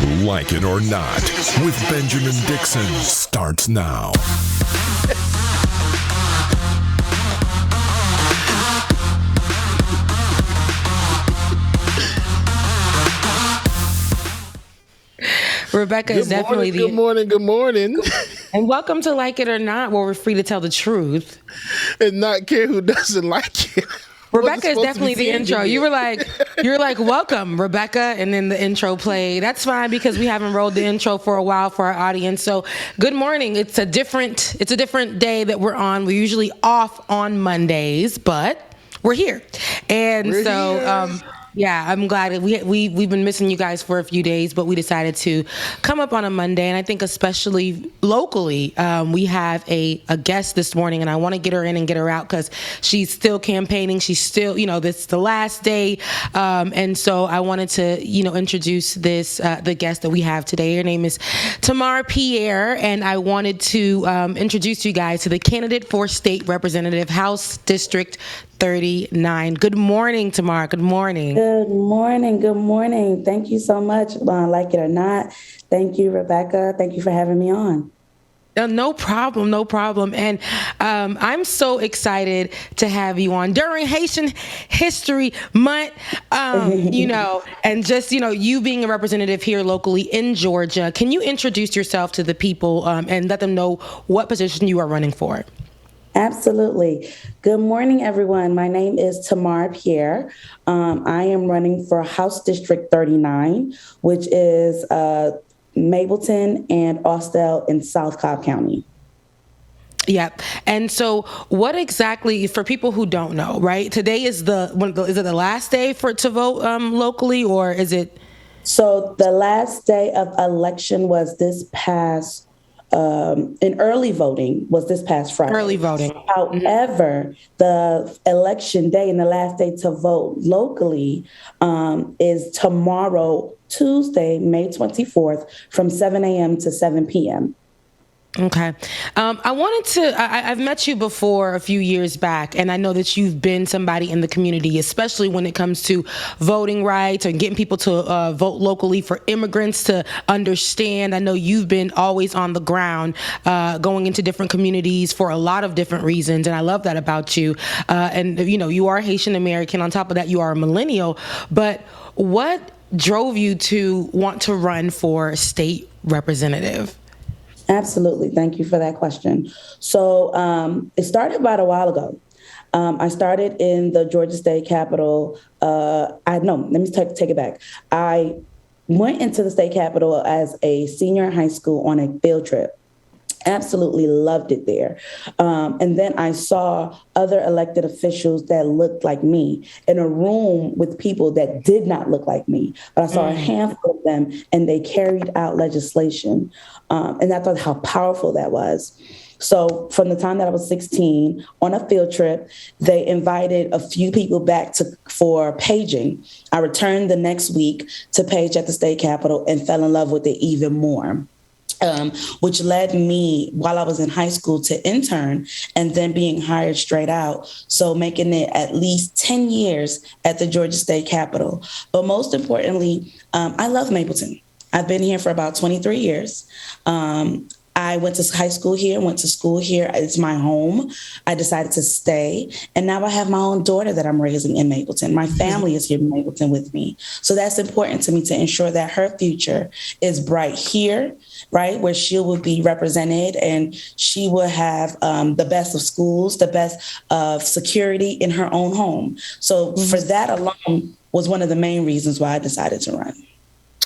Like It or Not with Benjamin Dixon starts now. Rebecca is definitely Good morning. And welcome to Like It or Not, where we're free to tell the truth. And not care who doesn't like it. Rebecca is definitely the intro. You're like, welcome, Rebecca, and then the intro played. That's fine because we haven't rolled the intro for a while for our audience. So, good morning. It's a different day that we're on. We're usually off on Mondays, but we're here. And yeah, I'm glad we've been missing you guys for a few days, but we decided to come up on a Monday. And I think especially locally, we have a guest this morning, and I want to get her in and get her out because she's still campaigning. She's still, this is the last day. And so I wanted to, introduce the guest that we have today. Her name is Tamarre Pierre, and I wanted to introduce you guys to the candidate for State Representative, House District 39. Good morning, Tamarre. Good morning. Good morning. Thank you so much, Like It or Not. Thank you, Rebecca. Thank you for having me on. No problem. And I'm so excited to have you on during Haitian History Month, and just, you being a representative here locally in Georgia. Can you introduce yourself to the people and let them know what position you are running for? Absolutely. Good morning, everyone. My name is Tamarre Pierre. I am running for House District 39, which is Mableton and Austell in South Cobb County. Yeah. And so what exactly, for people who don't know, right? Today is is it the last day to vote locally, or is it? So the last day of election was this past in early voting was this past Friday. Early voting. However, the election day and the last day to vote locally is tomorrow, Tuesday, May 24th, from 7 a.m. to 7 p.m. Okay. I've met you before a few years back, and I know that you've been somebody in the community, especially when it comes to voting rights and getting people to vote locally, for immigrants to understand. I know you've been always on the ground, going into different communities for a lot of different reasons, and I love that about you. And, you are Haitian American. On top of that, you are a millennial. But what drove you to want to run for state representative? Absolutely. Thank you for that question. So it started about a while ago. I started in the Georgia State Capitol. Let me take it back. I went into the state capitol as a senior in high school on a field trip. Absolutely loved it there. And then I saw other elected officials that looked like me in a room with people that did not look like me. But I saw a handful of them, and they carried out legislation. And I thought how powerful that was. So from the time that I was 16 on a field trip, they invited a few people back for paging. I returned the next week to page at the state capitol and fell in love with it even more. Which led me, while I was in high school, to intern and then being hired straight out. So making it at least 10 years at the Georgia State Capitol. But most importantly, I love Mableton. I've been here for about 23 years. I went to high school here, went to school here. It's my home. I decided to stay. And now I have my own daughter that I'm raising in Mableton. My family is here in Mableton with me. So that's important to me, to ensure that her future is bright here, right, where she will be represented, and she will have the best of schools, the best of security in her own home. So for that alone was one of the main reasons why I decided to run.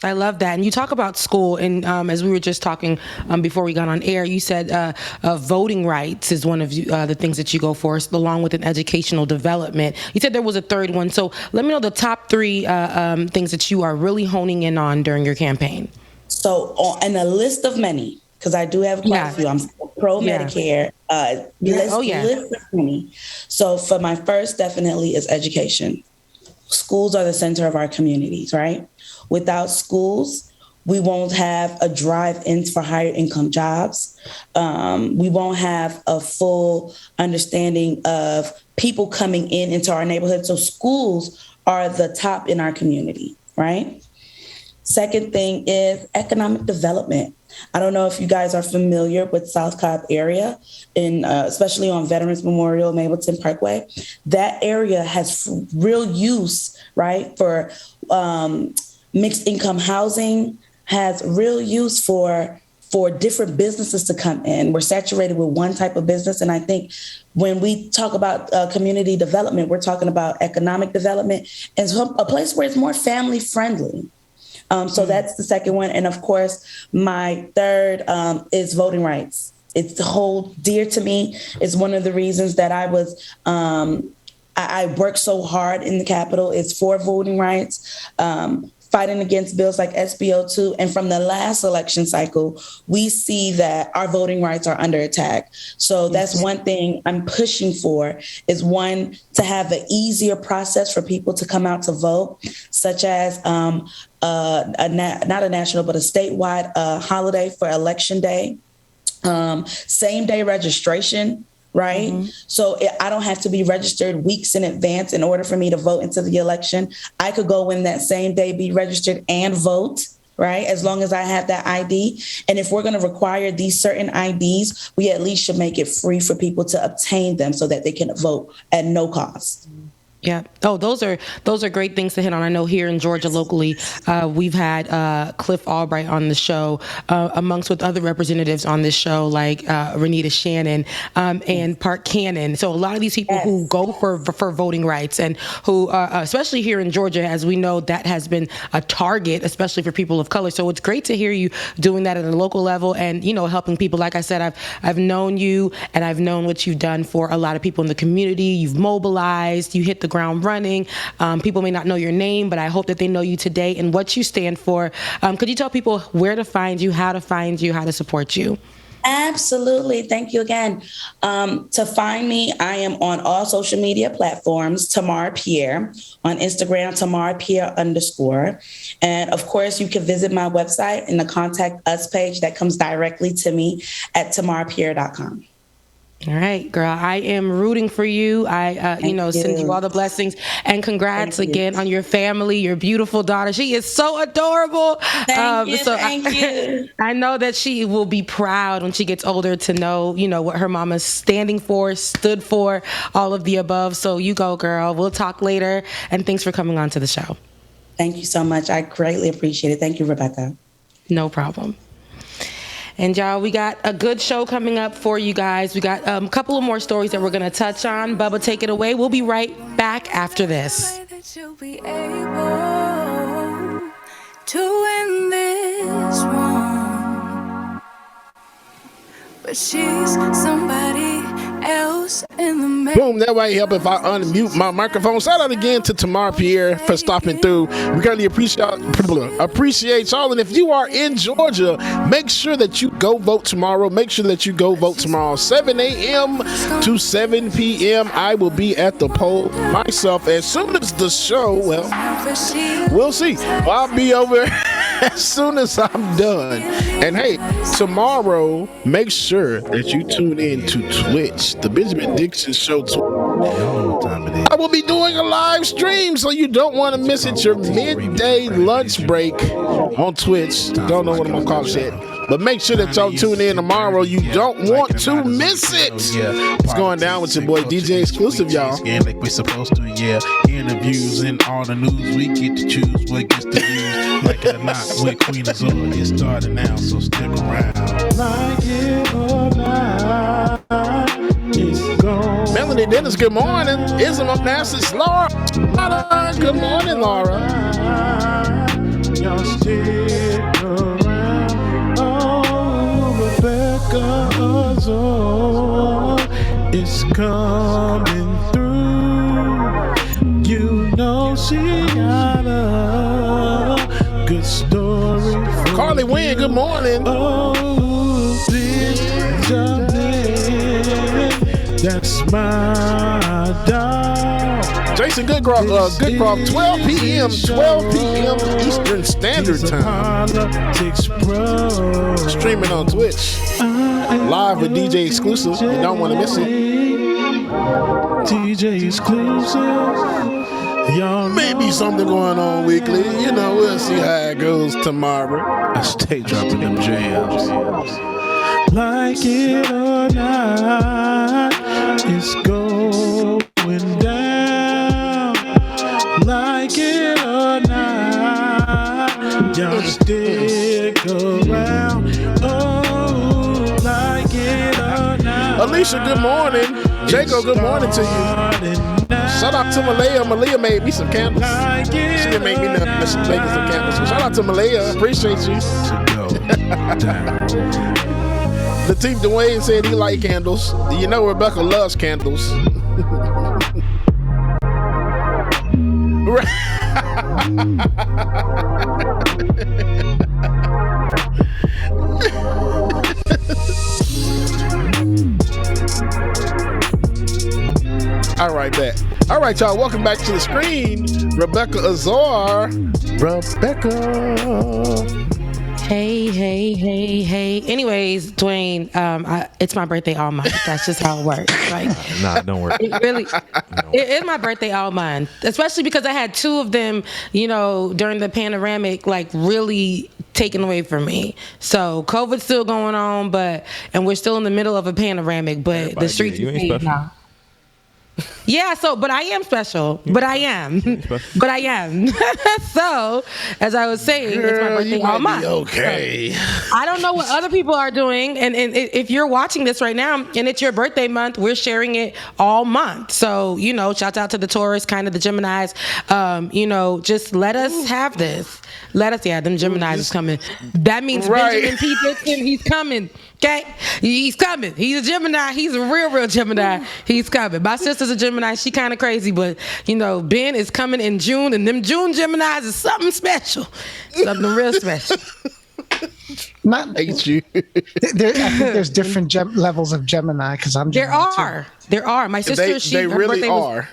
I love that. And you talk about school, and as we were just talking before we got on air, you said voting rights is one of the things that you go for, along with an educational development. You said there was a third one. So let me know the top three things that you are really honing in on during your campaign. So on a list of many, because I do have quite a few. I'm pro-Medicare. List of many. So for my first, definitely is education. Schools are the center of our communities, right? Without schools, we won't have a drive in for higher income jobs. We won't have a full understanding of people coming into our neighborhood. So schools are the top in our community, right? Second thing is economic development. I don't know if you guys are familiar with South Cobb area, especially on Veterans Memorial, Mableton Parkway. That area has real use, right, for mixed income housing, has real use for different businesses to come in. We're saturated with one type of business. And I think when we talk about community development, we're talking about economic development and a place where it's more family friendly. So that's the second one. And of course, my third is voting rights. It's the whole dear to me. It's one of the reasons that I worked so hard in the Capitol. It's for voting rights. Fighting against bills like SB02. And from the last election cycle, we see that our voting rights are under attack. So that's one thing I'm pushing for, is one, to have an easier process for people to come out to vote, such as not a national, but a statewide holiday for Election Day, same day registration. Right. Mm-hmm. So I don't have to be registered weeks in advance in order for me to vote into the election. I could go in that same day, be registered and vote. Right. As long as I have that ID. And if we're going to require these certain IDs, we at least should make it free for people to obtain them so that they can vote at no cost. Yeah. Oh, those are great things to hit on. I know here in Georgia locally, we've had Cliff Albright on the show, amongst with other representatives on this show, like Renita Shannon and Park Cannon. So a lot of these people who go for voting rights, and who, especially here in Georgia, as we know, that has been a target, especially for people of color. So it's great to hear you doing that at a local level and, helping people. Like I said, I've known you, and I've known what you've done for a lot of people in the community. You've mobilized, you hit the ground running. People may not know your name, but I hope that they know you today and what you stand for. Could you tell people where to find you, how to support you? Absolutely. Thank you again. To find me, I am on all social media platforms, Tamarre Pierre, on Instagram, Tamarre Pierre _. And of course, you can visit my website in the Contact Us page that comes directly to me at tamarrepierre.com. All right, girl. I am rooting for you. Send you all the blessings, and congrats again on your family, your beautiful daughter. She is so adorable. Thank you. I know that she will be proud when she gets older to know, what her mama's standing for, stood for, all of the above. So you go, girl. We'll talk later. And thanks for coming on to the show. Thank you so much. I greatly appreciate it. Thank you, Rebecca. No problem. And y'all, we got a good show coming up for you guys. We got a couple of more stories that we're going to touch on. Bubba, take it away. We'll be right back after this. That you'll be able to win this one, but she's somebody else in the mix. Boom, that might help if I unmute my microphone. Shout out again to Tamarre Pierre for stopping through. We greatly appreciate y'all. And if you are in Georgia, make sure that you go vote tomorrow. Make sure that you go vote tomorrow, 7 a.m. to 7 p.m. I will be at the poll myself as soon as the show, we'll see. I'll be over as soon as I'm done. And hey, tomorrow, make sure that you tune in to Twitch, the Benjamin Dixon Show. I will be doing a live stream, so you don't want to miss it. Your midday lunch break on Twitch. Don't know what I'm going to call it yet. But make sure that y'all tune in tomorrow. You don't want to miss it. It's going down with your boy DJ Exclusive, y'all. Like we're supposed to, interviews and all the news. We get to choose what gets to use. Like it or not, with Queen Azor. It started now, so stick around. Like it or not, it's gone. Melanie Dennis, good morning. Ism up now, it's Laura. Good morning, Laura. Y'all stick around. Rebecca Azor is coming through. She got a good story. Carly Wynn, good morning. Oh, that's my dog. Jason Goodcroft, 12 p.m. Eastern Standard Time. Streaming on Twitch. Live with DJ Exclusive. You don't want to miss it. DJ Exclusive. Y'all Maybe something going on weekly. You know, we'll see how it goes tomorrow. I stay dropping them jams. Like it or not, it's going down. Like it or not, y'all stick around. Oh, like it or not. Alicia, good morning. Jacob, good morning to you. Shout out to Malaya. Malaya made me some candles. She didn't make me nothing, but she made me some candles. So shout out to Malaya. Appreciate you. The team Dwayne said he like candles. You know Rebecca loves candles. All right, bet. All right, y'all. Welcome back to the screen. Rebecca Azor. Rebecca. Hey. Anyways, Dwayne, it's my birthday all month. That's just how it works. Like, nah, don't worry. It really, it's my birthday all month, especially because I had two of them, during the panoramic, like really taken away from me. So COVID's still going on, and we're still in the middle of a panoramic, but Everybody the streets you ain't special. now. Yeah, but I am special. But I am. So, as I was saying, it's my birthday all month. Okay. So, I don't know what other people are doing. And if you're watching this right now and it's your birthday month, we're sharing it all month. So, shout out to the Taurus, kind of the Geminis. Just let us have this. Them Geminis is coming. That means right. Benjamin P. Dixon, he's coming. Okay? He's coming. He's a Gemini. He's a real Gemini. He's coming. My sister's a Gemini. She kind of crazy, but, Ben is coming in June, and them June Geminis is something special. Something real special. I hate you. I think there's different levels of Gemini because I'm Gemini. There are. My sister, they really are.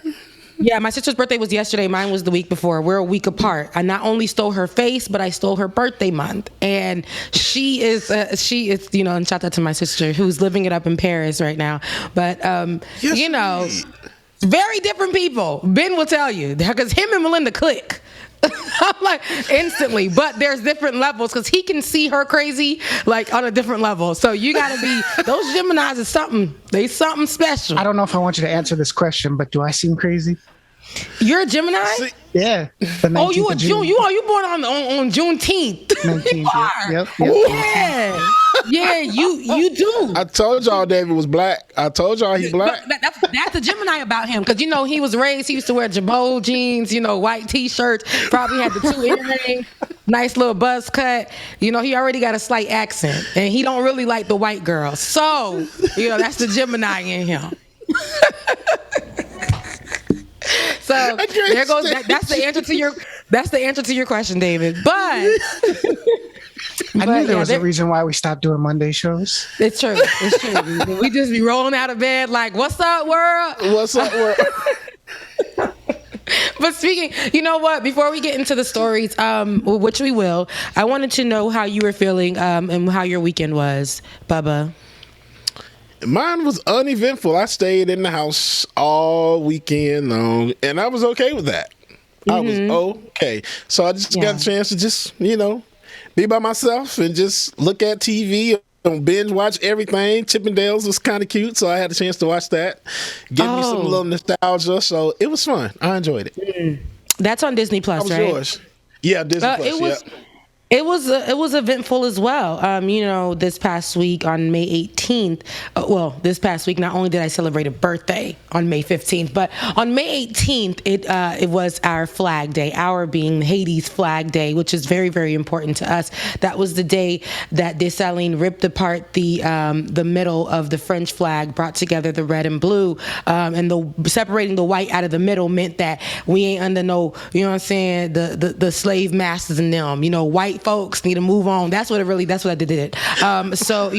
Yeah, my sister's birthday was yesterday. Mine was the week before. We're a week apart. I not only stole her face, but I stole her birthday month. And she is, and shout out to my sister who's living it up in Paris right now. But, very different people. Ben will tell you because him and Melinda click. I'm like instantly, but there's different levels because he can see her crazy like on a different level. So you got to be those Geminis is something. They something special. I don't know if I want you to answer this question, but do I seem crazy? You're a Gemini? Yeah. Oh, you a June? You born on Juneteenth. 19th, you are. Yep. Yeah. Yeah, you do. I told y'all David was black. I told y'all he's black. That's the Gemini about him because he was raised. He used to wear Jabot jeans, white t-shirts. Probably had the two earrings, nice little buzz cut. He already got a slight accent, and he don't really like the white girls. So that's the Gemini in him. So there goes that's the answer to your question, David. But I knew there was a reason why we stopped doing Monday shows. It's true. We just be rolling out of bed like, "What's up, world? What's up, world?" But speaking, you know what? Before we get into the stories, which we will, I wanted to know how you were feeling and how your weekend was, Bubba. Mine was uneventful. I stayed in the house all weekend long, and I was okay with that. Mm-hmm. I was okay. So I just got a chance to just, be by myself and just look at TV, binge watch everything. Chippendales was kind of cute, so I had a chance to watch that. Give me some little nostalgia. So it was fun. I enjoyed it. Mm. That's on Disney Plus, right? Yours? Yeah, Disney Plus. It was eventful as well. This past week on May 18th, this past week, not only did I celebrate a birthday on May 15th, but on May 18th, it was our Flag Day, our being Haiti's Flag Day, which is very, very important to us. That was the day that Dessalines ripped apart the middle of the French flag, brought together the red and blue, and separating the white out of the middle meant that we ain't under no, the slave masters in them. White folks need to move on. That's what I did. And so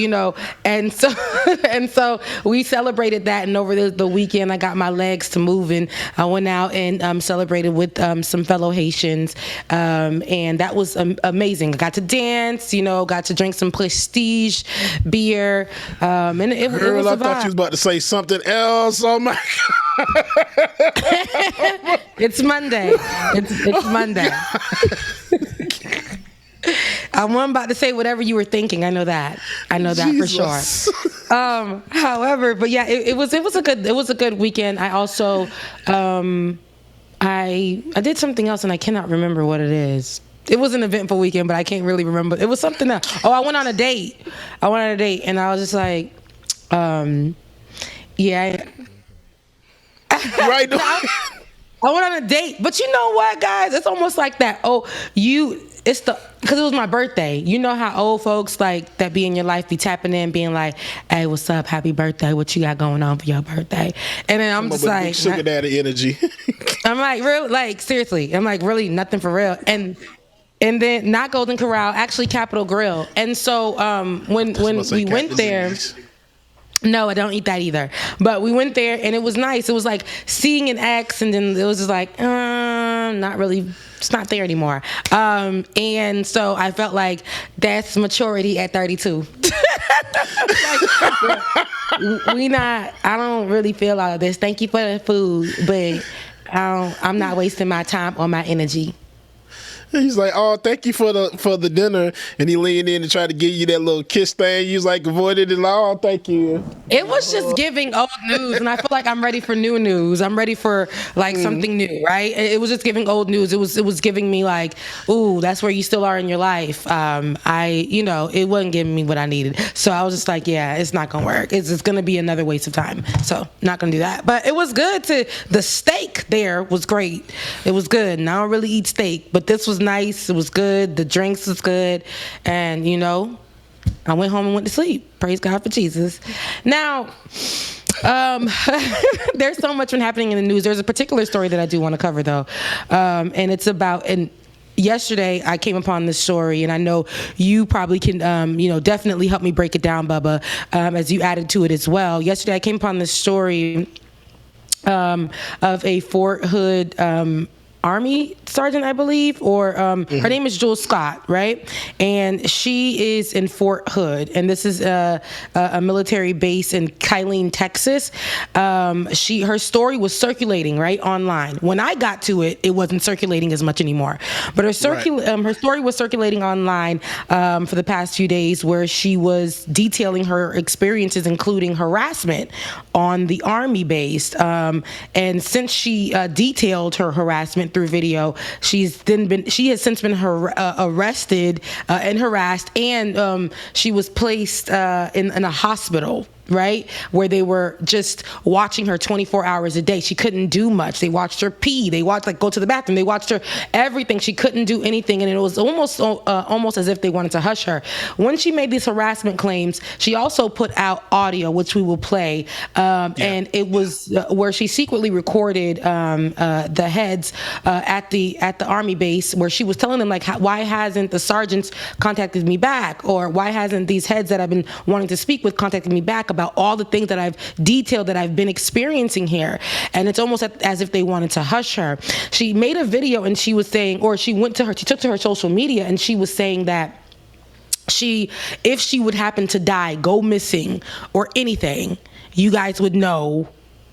we celebrated that, and over the weekend I got my legs to move, and I went out and celebrated with some fellow Haitians, and that was amazing. I got to dance, got to drink some Prestige beer, and it was a vibe. I thought you was about to say something else. Oh my God. It's Monday. It's Monday. I wasn't about to say whatever you were thinking. I know that Jesus. For sure. However, but yeah, it was a good weekend. I also I did something else and I cannot remember what it is. It was an eventful weekend, but I can't really remember. It was something else. Oh, I went on a date. And I was just like, yeah. Right. I went on a date, but you know what, guys? It's almost like that. Because it was my birthday. You know how old folks like that be in your life be tapping in, being like, "Hey, what's up? Happy birthday! What you got going on for your birthday?" And then I'm just like, sugar daddy energy. I'm like, real, like seriously. I'm like, really, nothing for real. And then not Golden Corral, actually Capitol Grill. And so when we went there. No, I don't eat that either. But we went there and it was nice. It was like seeing an ex, and then it was just like, not really, it's not there anymore. And so I felt like that's maturity at 32. I don't really feel all of this. Thank you for the food, but I'm not wasting my time or my energy. He's like, "Oh, thank you for the dinner," and he leaned in and tried to give you that little kiss thing. You was like, avoided it. Like, "Oh, thank you." It was just giving old news, and I feel like I'm ready for new news. I'm ready for like something new, right? It was just giving old news. It was giving me like, "Ooh, that's where you still are in your life." It wasn't giving me what I needed, so I was just like, "Yeah, it's not gonna work. It's gonna be another waste of time." So not gonna do that. But it was good. The steak there was great. It was good, and I don't really eat steak, but this was nice. It was good. The drinks was good. And, I went home and went to sleep. Praise God for Jesus. Now, there's so much been happening in the news. There's a particular story that I do want to cover, though. And it's about... Yesterday, I came upon this story, and I know you probably can, definitely help me break it down, Bubba, as you added to it as well. Yesterday, I came upon this story of a Fort Hood Army sergeant, I believe, or her name is Jules Scott, right? And she is in Fort Hood, and this is a military base in Killeen, Texas. Her story was circulating right online. When I got to it, it wasn't circulating as much anymore. But her story was circulating online for the past few days, where she was detailing her experiences, including harassment on the Army base. And since she detailed her harassment through video, she has since been arrested and harassed, and she was placed in a hospital, right, where they were just watching her 24 hours a day. She couldn't do much. They watched her pee. They watched go to the bathroom. They watched her everything. She couldn't do anything, and it was almost as if they wanted to hush her. When she made these harassment claims, she also put out audio, which we will play, and it was where she secretly recorded the heads at the Army base, where she was telling them like, why hasn't the sergeants contacted me back, or why hasn't these heads that I've been wanting to speak with contacted me back about all the things that I've detailed that I've been experiencing here. And it's almost as if they wanted to hush her. She made a video, and she was saying, or she took to her social media, and she was saying that if she would happen to die, go missing, or anything, you guys would know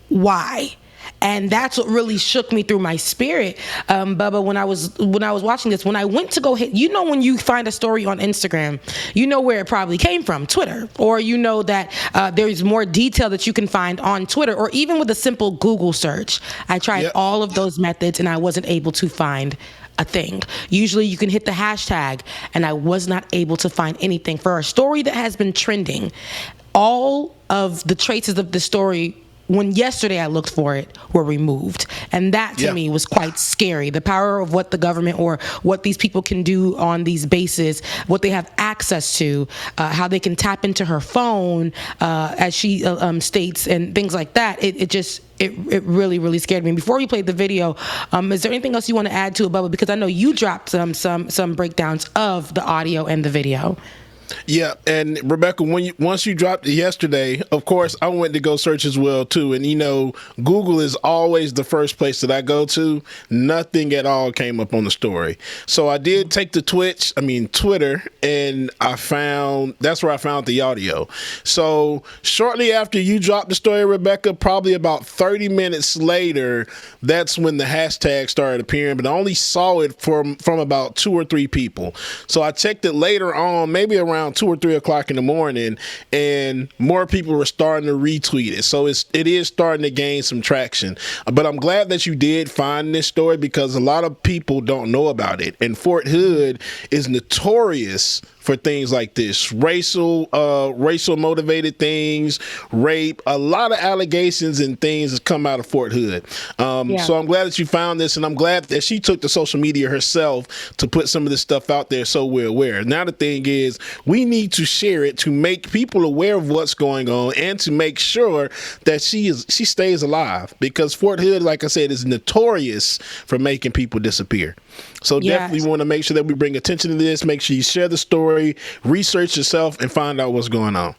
why. And that's what really shook me through my spirit, Bubba, when I was watching this. When I went to go hit, when you find a story on Instagram, you know where it probably came from, Twitter, or that there's more detail that you can find on Twitter, or even with a simple Google search. I tried all of those methods, and I wasn't able to find a thing. Usually you can hit the hashtag, and I was not able to find anything for a story that has been trending. All of the traces of the story, when yesterday I looked for it, were removed. And that to me was quite scary. The power of what the government or what these people can do on these bases, what they have access to, how they can tap into her phone, as she states, and things like that. It really, really scared me. Before we played the video, is there anything else you want to add to it, Bubba? Because I know you dropped some breakdowns of the audio and the video. Yeah, and Rebecca, once you dropped it yesterday, of course, I went to go search as well too. And Google is always the first place that I go to. Nothing at all came up on the story, so I did take to Twitter, and that's where I found the audio. So shortly after you dropped the story, Rebecca, probably about 30 minutes later, that's when the hashtag started appearing. But I only saw it from about 2 or 3 people. So I checked it later on, maybe around 2 or 3 o'clock in the morning, and more people were starting to retweet it. So it is starting to gain some traction. But I'm glad that you did find this story, because a lot of people don't know about it. And Fort Hood is notorious for things like this, racial motivated things, rape, a lot of allegations and things that come out of Fort Hood. So I'm glad that you found this, and I'm glad that she took to social media herself to put some of this stuff out there so we're aware. Now the thing is, we need to share it to make people aware of what's going on, and to make sure that she stays alive, because Fort Hood, like I said, is notorious for making people disappear. So definitely want to make sure that we bring attention to this. Make sure you share the story, research yourself, and find out what's going on.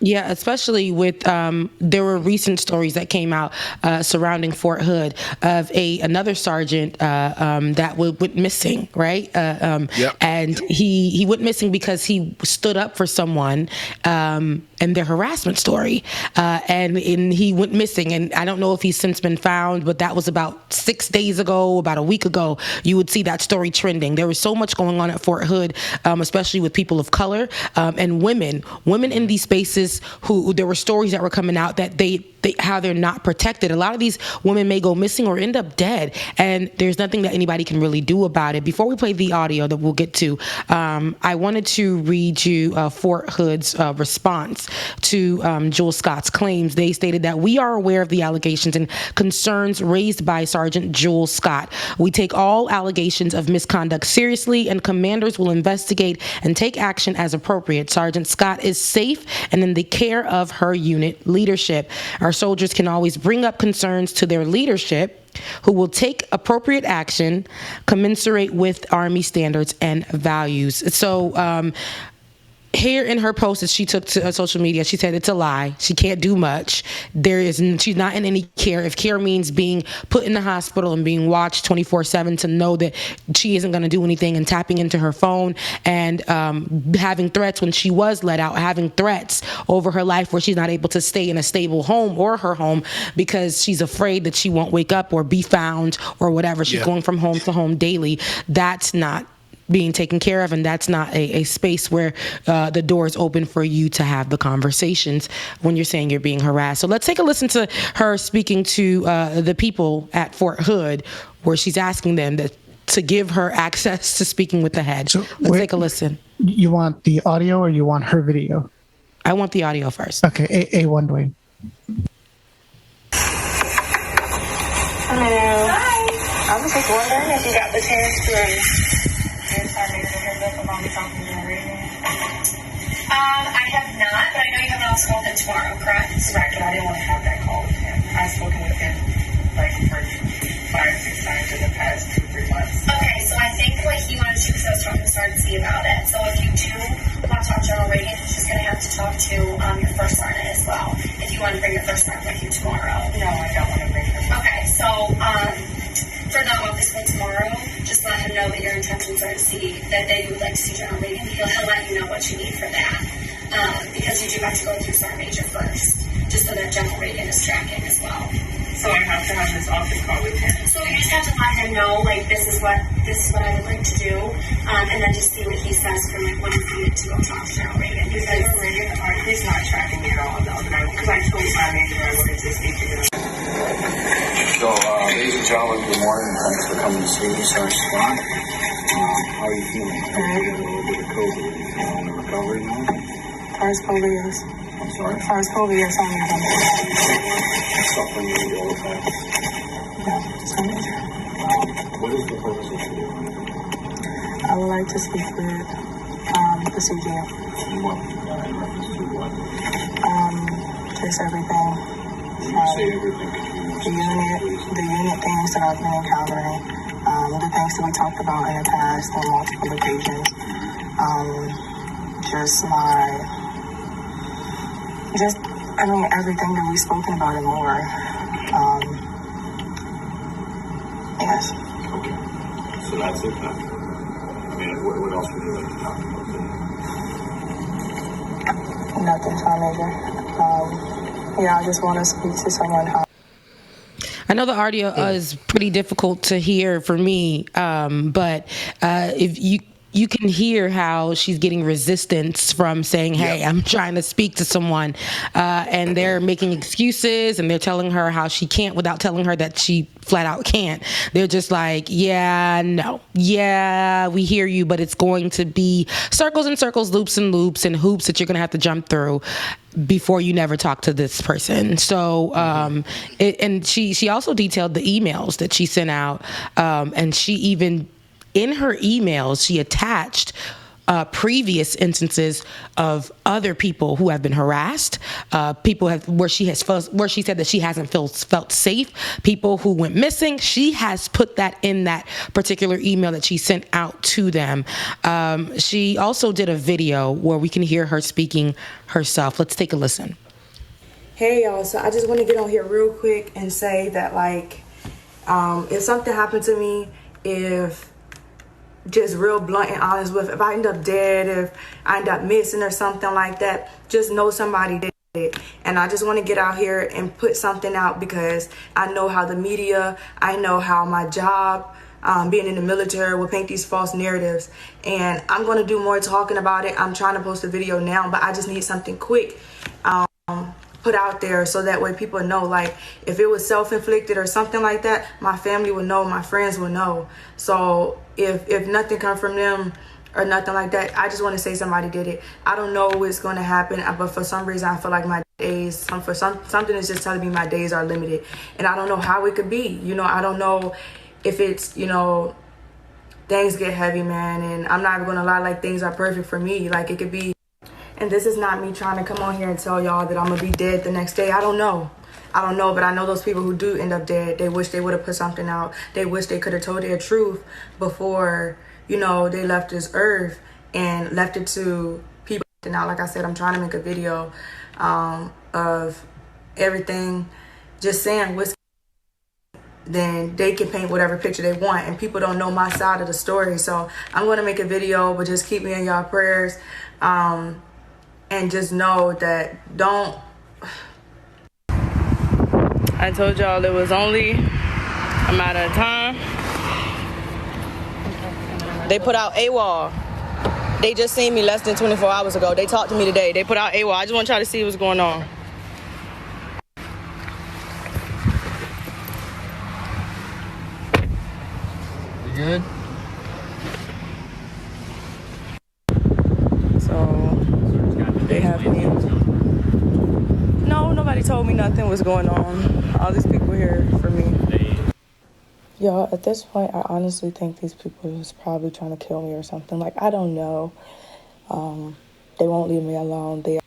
Yeah, especially with there were recent stories that came out surrounding Fort Hood of another sergeant that went missing, right? And he went missing because he stood up for someone and their harassment story, and he went missing. And I don't know if he's since been found, but that was about 6 days ago, about a week ago. You would see that story trending. There was so much going on at Fort Hood, especially with people of color and women in these spaces. Who there were stories that were coming out that how they're not protected. A lot of these women may go missing or end up dead, and there's nothing that anybody can really do about it. Before we play the audio that we'll get to, I wanted to read you Fort Hood's response to Jewel Scott's claims. They stated that we are aware of the allegations and concerns raised by Sergeant Jewel Scott. We take all allegations of misconduct seriously, and commanders will investigate and take action as appropriate. Sergeant Scott is safe and in the care of her unit leadership. Our soldiers can always bring up concerns to their leadership, who will take appropriate action commensurate with Army standards and values. So here in her post that she took to social media, she said it's a lie. She can't do much. She's not in any care. If care means being put in the hospital and being watched 24/7, to know that she isn't going to do anything, and tapping into her phone and having threats when she was let out, having threats over her life where she's not able to stay in a stable home or her home because she's afraid that she won't wake up or be found or whatever. She's going from home to home daily. That's not being taken care of, and that's not a space where the door is open for you to have the conversations when you're saying you're being harassed. So let's take a listen to her speaking to the people at Fort Hood, where she's asking them to give her access to speaking with the head. So let's take a listen. You want the audio or you want her video? I want the audio first. Okay, A1 Dwayne. Hello. Hi. I was just wondering if you got the chance to I have not, but I know you have not spoken tomorrow, correct? Correct, and I didn't want to have that call with him. I've spoken with him like for 5-6 times in the past 2-3 months. Okay, so I think what he wanted to, because I was talking to Sergeant C about it. So if you do want to talk General Reagan, he's going to have to talk to your first sergeant as well. If you want to bring your first sergeant with you tomorrow. No, I don't want to bring her. Okay, so for the office for tomorrow, just let him know that your intentions are to see that you would like to see General Reagan. He'll let you know what you need for that, because you do have to go through Sergeant Major first, just so that General Reagan is tracking as well. So I have to have this office call with him. So you just have to let him know, like, this is what I would like to do, and then just see what he says for like when he's needed to go talk to General Reagan. Because General Reagan, he's not tracking me at all. Because I told Sergeant Major I wanted to speak to him. So, ladies and gentlemen, good morning, and thanks for coming to see me, Sergeant Scott. How are you feeling? You had a little bit of COVID. Are you feeling the recovery now? As far as COVID, yes. I'm sorry? As far as COVID, yes, I'm Suffering with ill effects? Yeah, so major. What is the purpose of your doing? I would like to speak with the CGF. And what? In reference to what? Just everything. When you say everything, the unit things that I've been encountering, the things that we talked about in the past on multiple occasions, just everything that we've spoken about and more. Yes. Okay. So that's it then. I mean, what else would you like to talk about today? Nothing, Tom Major. I just want to speak to someone how. I know the audio is pretty difficult to hear for me, but if you can hear how she's getting resistance from saying, hey, I'm trying to speak to someone, and they're making excuses and they're telling her how she can't without telling her that she flat out can't. They're just like, yeah, no. Yeah, we hear you, but it's going to be circles and circles, loops and loops and hoops that you're going to have to jump through before you never talk to this person. So, and she also detailed the emails that she sent out, and she even, in her emails, she attached previous instances of other people who have been harassed, where she said that she hasn't felt safe, people who went missing. She has put that in that particular email that she sent out to them. She also did a video where we can hear her speaking herself. Let's take a listen. Hey y'all, so I just want to get on here real quick and say that if something happened to me, if just real blunt and honest with, if I end up dead, if I end up missing or something like that, just know somebody did it. And I just want to get out here and put something out because I know how the media, I know how my job, being in the military, will paint these false narratives. And I'm going to do more talking about it. I'm trying to post a video now, but I just need something quick put out there so that way people know, if it was self-inflicted or something like that, my family would know, my friends would know. So if nothing come from them or nothing like that, I just want to say somebody did it. I don't know what's going to happen, but for some reason I feel like my days, something is just telling me my days are limited, and I don't know how it could be. I don't know if it's, things get heavy, man, and I'm not even going to lie, things are perfect for me. It could be. And this is not me trying to come on here and tell y'all that I'm going to be dead the next day. I don't know, but I know those people who do end up dead, they wish they would have put something out. They wish they could have told their truth before, they left this earth and left it to people. Now, like I said, I'm trying to make a video of everything, just saying what's, then they can paint whatever picture they want, and people don't know my side of the story. So I'm going to make a video, but just keep me in y'all prayers. And just know that I told y'all it was only a matter of time. They put out AWOL. They just seen me less than 24 hours ago. They talked to me today. They put out AWOL. I just want y'all to see what's going on. You good? They have me. No, nobody told me nothing was going on. All these people here for me. Y'all, at this point, I honestly think these people was probably trying to kill me or something. I don't know. They won't leave me alone. Did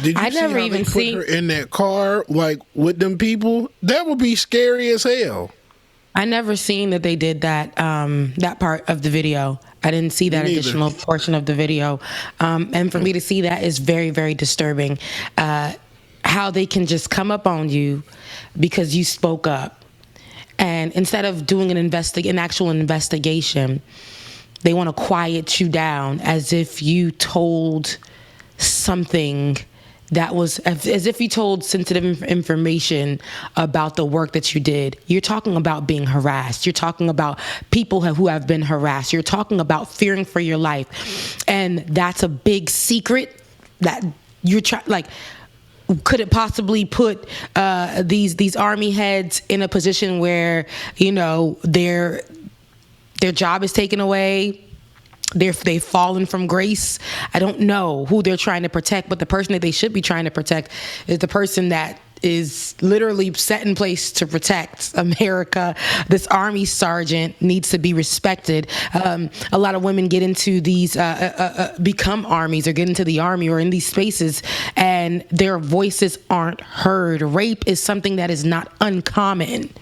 you I see never how even they put seen her in that car, with them people? That would be scary as hell. I never seen that they did that that part of the video. I didn't see that additional portion of the video. And for me to see that is very, very disturbing. How they can just come up on you because you spoke up. And instead of doing an actual investigation, they want to quiet you down as if you told something that was, as if you told sensitive information about the work that you did. You're talking about being harassed. You're talking about people who have been harassed. You're talking about fearing for your life. And that's a big secret that you're could it possibly put these army heads in a position where, their job is taken away? They've fallen from grace. I don't know who they're trying to protect, but the person that they should be trying to protect is the person that is literally set in place to protect America. This army sergeant needs to be respected. A lot of women get into these, become armies or get into the army or in these spaces, and their voices aren't heard. Rape is something that is not uncommon.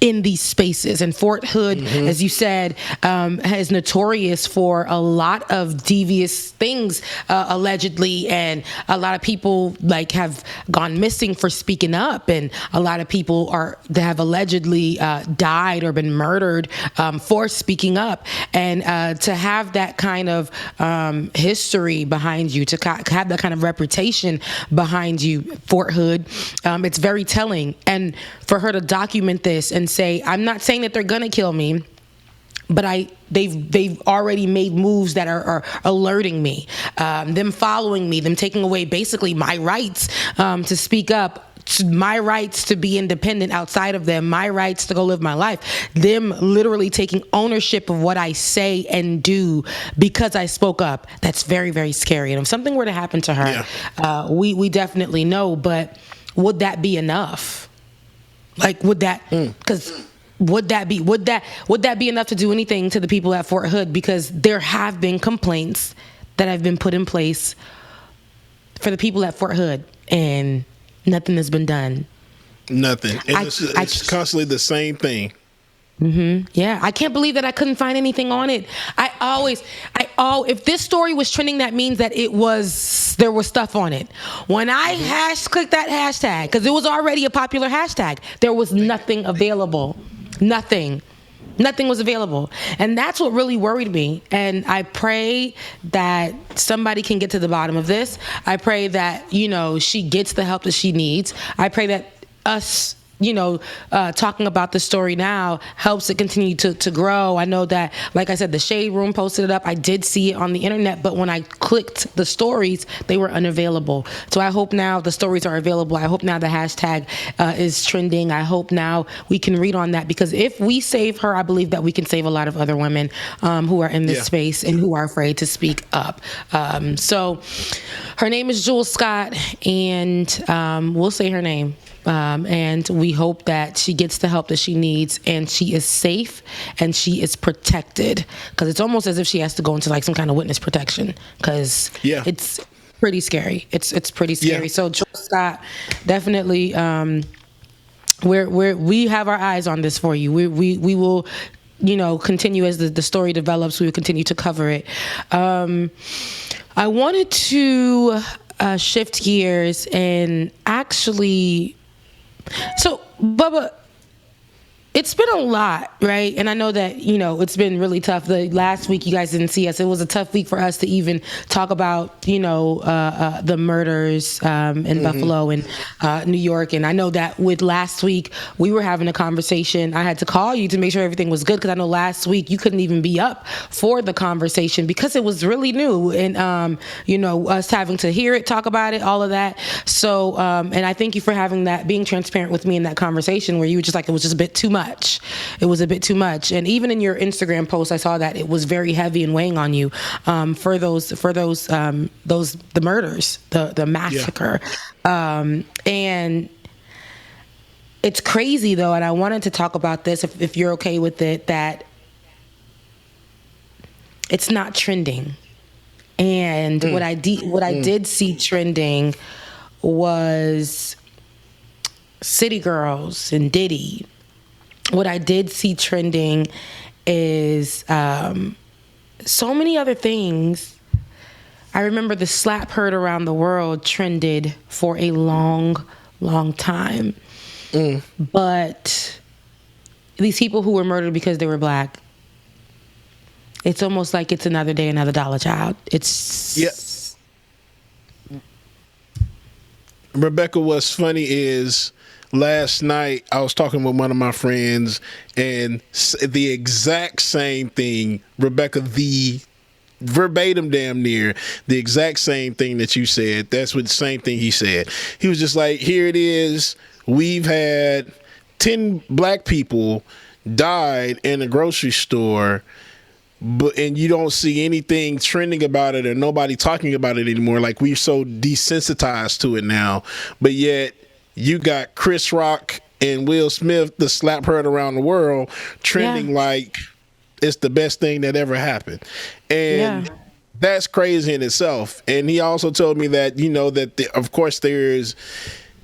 in these spaces. And Fort Hood, as you said, is notorious for a lot of devious things, allegedly, and a lot of people like have gone missing for speaking up, and a lot of people have allegedly died or been murdered for speaking up. And to have that kind of history behind you, to have that kind of reputation behind you, Fort Hood, it's very telling. And for her to document this and say, I'm not saying that they're gonna kill me, but they've already made moves that are alerting me, them following me, them taking away basically my rights to speak up, my rights to be independent outside of them, my rights to go live my life, them literally taking ownership of what I say and do because I spoke up. That's very, very scary. And if something were to happen to her, we definitely know, but would that be enough? Like, would that, because would that be enough to do anything to the people at Fort Hood? Because there have been complaints that have been put in place for the people at Fort Hood, and nothing has been done. Nothing. And it's constantly the same thing. Yeah, I can't believe that I couldn't find anything on it. If this story was trending, that means that there was stuff on it. When I clicked that hashtag, because it was already a popular hashtag, there was nothing available. Nothing was available. And that's what really worried me. And I pray that somebody can get to the bottom of this. I pray that, she gets the help that she needs. I pray that us, talking about the story now helps it continue to grow. I know that, like I said, the Shade Room posted it up. I did see it on the internet, but when I clicked the stories, they were unavailable. So I hope now the stories are available. I hope now the hashtag is trending. I hope now we can read on that, because if we save her, I believe that we can save a lot of other women who are in this space and who are afraid to speak up. So her name is Jules Scott, and we'll say her name. And we hope that she gets the help that she needs, and she is safe and she is protected, because it's almost as if she has to go into like some kind of witness protection, because it's pretty scary. It's pretty scary. So Joel Scott, definitely, we have our eyes on this for you. We will, continue as the story develops. We will continue to cover it. I wanted to shift gears and actually. So, Bubba, it's been a lot, right? And I know that, it's been really tough. The last week, you guys didn't see us. It was a tough week for us to even talk about, the murders in Buffalo and New York. And I know that with last week, we were having a conversation. I had to call you to make sure everything was good, because I know last week you couldn't even be up for the conversation because it was really new. And, us having to hear it, talk about it, all of that. So, and I thank you for having that, being transparent with me in that conversation where you were just like, it was just a bit too much. It was a bit too much. And even in your Instagram post, I saw that it was very heavy and weighing on you for the murders, the massacre. And it's crazy though, and I wanted to talk about this if you're okay with it, that it's not trending. And what I did see trending was City Girls and Diddy. What I did see trending is so many other things. I remember the slap heard around the world trended for a long, long time. But these people who were murdered because they were black, it's almost like it's another day, another dollar child. It's... Rebecca, what's funny is... last night, I was talking with one of my friends, and the exact same thing, Rebecca, the verbatim damn near, the exact same thing that you said. That's what the same thing he said. He was just like, here it is. We've had 10 black people died in a grocery store, and you don't see anything trending about it or nobody talking about it anymore. Like, we're so desensitized to it now. But yet, you got Chris Rock and Will Smith, the slap heard around the world, trending like it's the best thing that ever happened. And that's crazy in itself. And he also told me that, of course, there's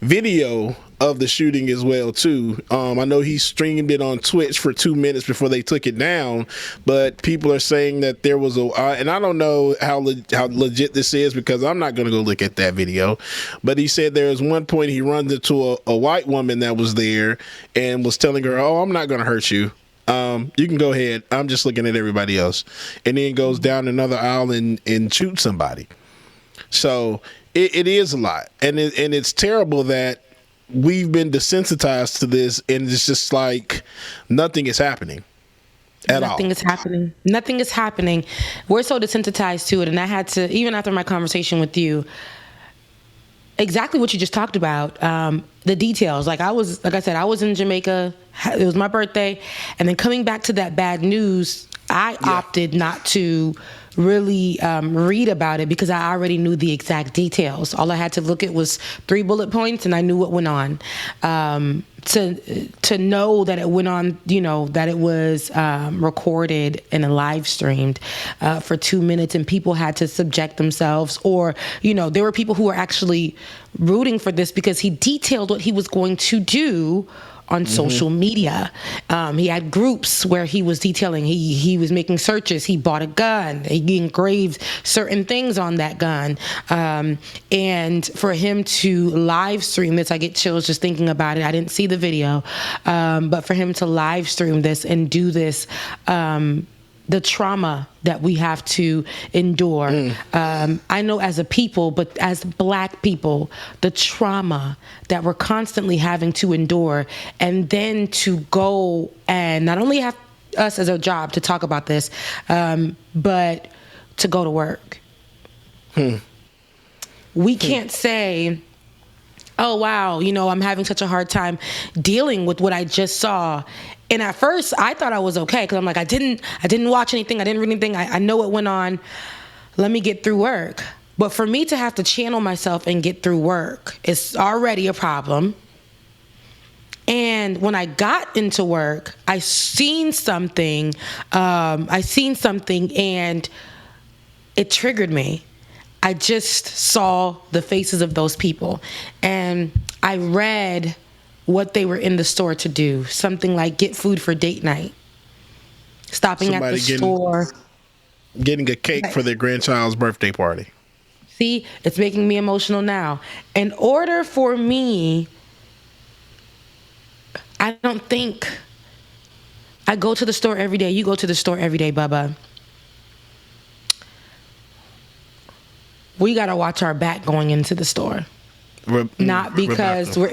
video of the shooting as well too. I know he streamed it on Twitch for 2 minutes before they took it down, but people are saying that there was and I don't know how legit this is because I'm not going to go look at that video, but he said there was one point he runs into a white woman that was there and was telling her, "Oh, I'm not going to hurt you. You can go ahead. I'm just looking at everybody else," and then goes down another aisle and shoots somebody. So it is a lot, and it's terrible that we've been desensitized to this, and it's just like nothing is happening at all. Nothing is happening. Nothing is happening. We're so desensitized to it, and I had to, even after my conversation with you, exactly what you just talked about, the details. Like I said, I was in Jamaica. It was my birthday, and then coming back to that bad news, I opted not to really read about it because I already knew the exact details. All I had to look at was 3 bullet points, and I knew what went on. To know that it went on, that it was recorded and live streamed for 2 minutes, and people had to subject themselves, or there were people who were actually rooting for this because he detailed what he was going to do on social media. He had groups where he was detailing, he was making searches, he bought a gun, he engraved certain things on that gun. And for him to live stream this, I get chills just thinking about it. I didn't see the video, but for him to live stream this and do this, the trauma that we have to endure. I know as a people, but as Black people, the trauma that we're constantly having to endure, and then to go and not only have us as a job to talk about this, but to go to work. We can't say, "Oh, wow, I'm having such a hard time dealing with what I just saw." And at first, I thought I was okay because I'm like, I didn't watch anything. I didn't read anything. I know what went on. Let me get through work. But for me to have to channel myself and get through work is already a problem. And when I got into work, I seen something and it triggered me. I just saw the faces of those people, and I read what they were in the store to do. Something like get food for date night. Stopping at the store. Getting a cake for their grandchild's birthday party. See, it's making me emotional now. In order for me, I don't think I go to the store every day. You go to the store every day, Bubba. We got to watch our back going into the store. Not because we're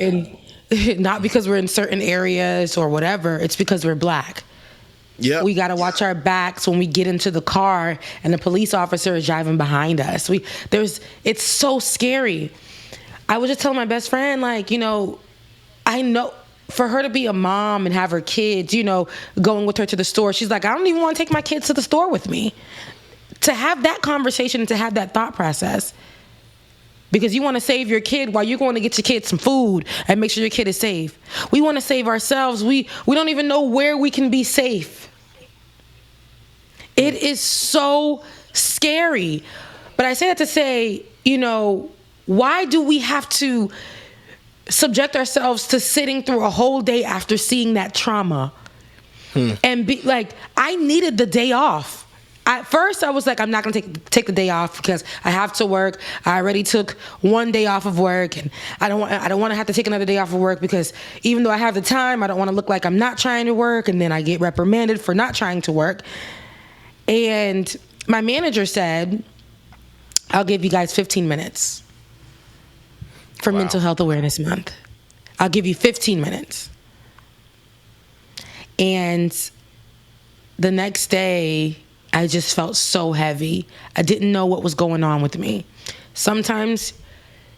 in certain areas or whatever. It's because we're Black. Yeah, we got to watch our backs when we get into the car and the police officer is driving behind us. It's so scary. I was just telling my best friend, I know for her to be a mom and have her kids, going with her to the store, she's like, I don't even want to take my kids to the store with me. To have that conversation and to have that thought process. Because you want to save your kid while you're going to get your kid some food and make sure your kid is safe. We want to save ourselves. We don't even know where we can be safe. It is so scary. But I say that to say, why do we have to subject ourselves to sitting through a whole day after seeing that trauma? And be like, I needed the day off. At first, I was like, I'm not going to take the day off because I have to work. I already took one day off of work, and I don't want to have to take another day off of work because even though I have the time, I don't want to look like I'm not trying to work, and then I get reprimanded for not trying to work. And my manager said, I'll give you guys 15 minutes for Mental Health Awareness Month. I'll give you 15 minutes. And the next day, I just felt so heavy. I didn't know what was going on with me. Sometimes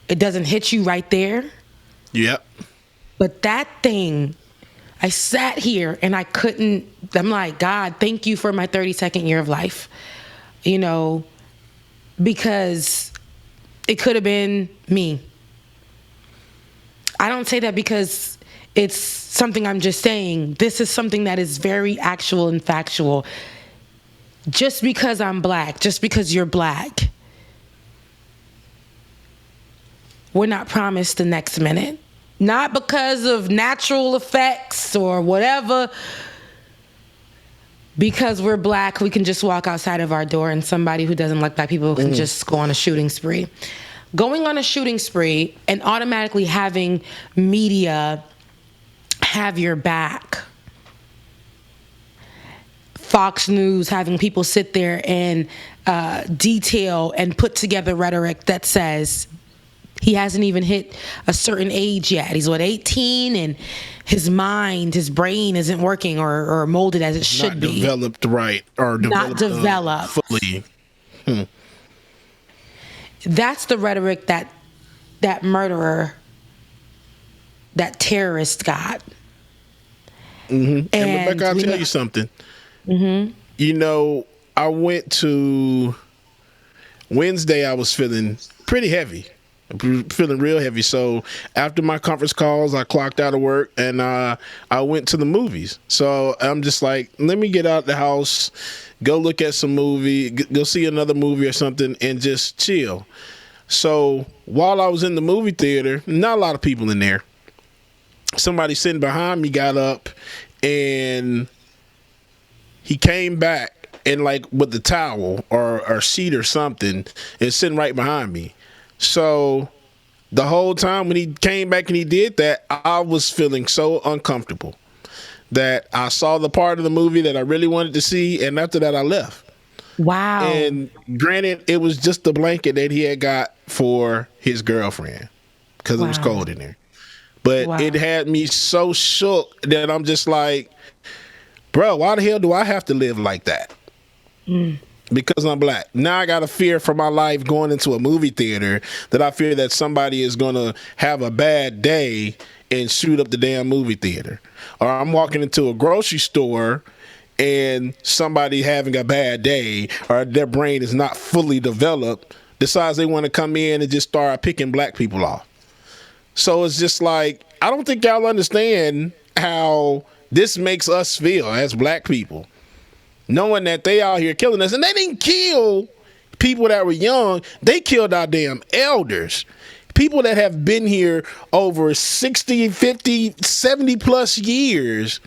it doesn't hit you right there. Yep. But that thing, I sat here and I couldn't, I'm like, God, thank you for my 32nd year of life. Because it could have been me. I don't say that because it's something I'm just saying. This is something that is very actual and factual. Just because I'm Black, just because you're Black, we're not promised the next minute. Not because of natural effects or whatever. Because we're black, we can just walk outside of our door and somebody who doesn't like black people can just go on a shooting spree. Going on a shooting spree and automatically having media have your back. Fox News having people sit there and detail and put together rhetoric that says he hasn't even hit a certain age yet. He's 18, and his mind, his brain isn't working or molded as it should be. Not developed right, or not developed fully. That's the rhetoric that murderer, that terrorist got. And Rebecca, I'll tell you something. You know, I went to Wednesday. I was feeling pretty heavy. Feeling real heavy. So after my conference calls, I clocked out of work and I went to the movies. So I'm just like, let me get out the house, go look at some movie, go see another movie or something, and just chill. So while I was in the movie theater, not a lot of people in there. Somebody sitting behind me got up and he came back and like with the towel or sheet or something and sitting right behind me. So the whole time when he came back and he did that, I was feeling so uncomfortable that I saw the part of the movie that I really wanted to see, and after that I left. Wow. And granted, it was just the blanket that he had got for his girlfriend because it was cold in there. But it had me so shook that I'm just like, bro, why the hell do I have to live like that? Because I'm black. Now I got a fear for my life going into a movie theater that I fear that somebody is going to have a bad day and shoot up the damn movie theater. Or I'm walking into a grocery store and somebody having a bad day or their brain is not fully developed decides they want to come in and just start picking black people off. So it's just like, I don't think y'all understand how this makes us feel as black people. Knowing that they out here killing us. And they didn't kill people that were young. They killed our damn elders. People that have been here over 60, 50, 70 plus years.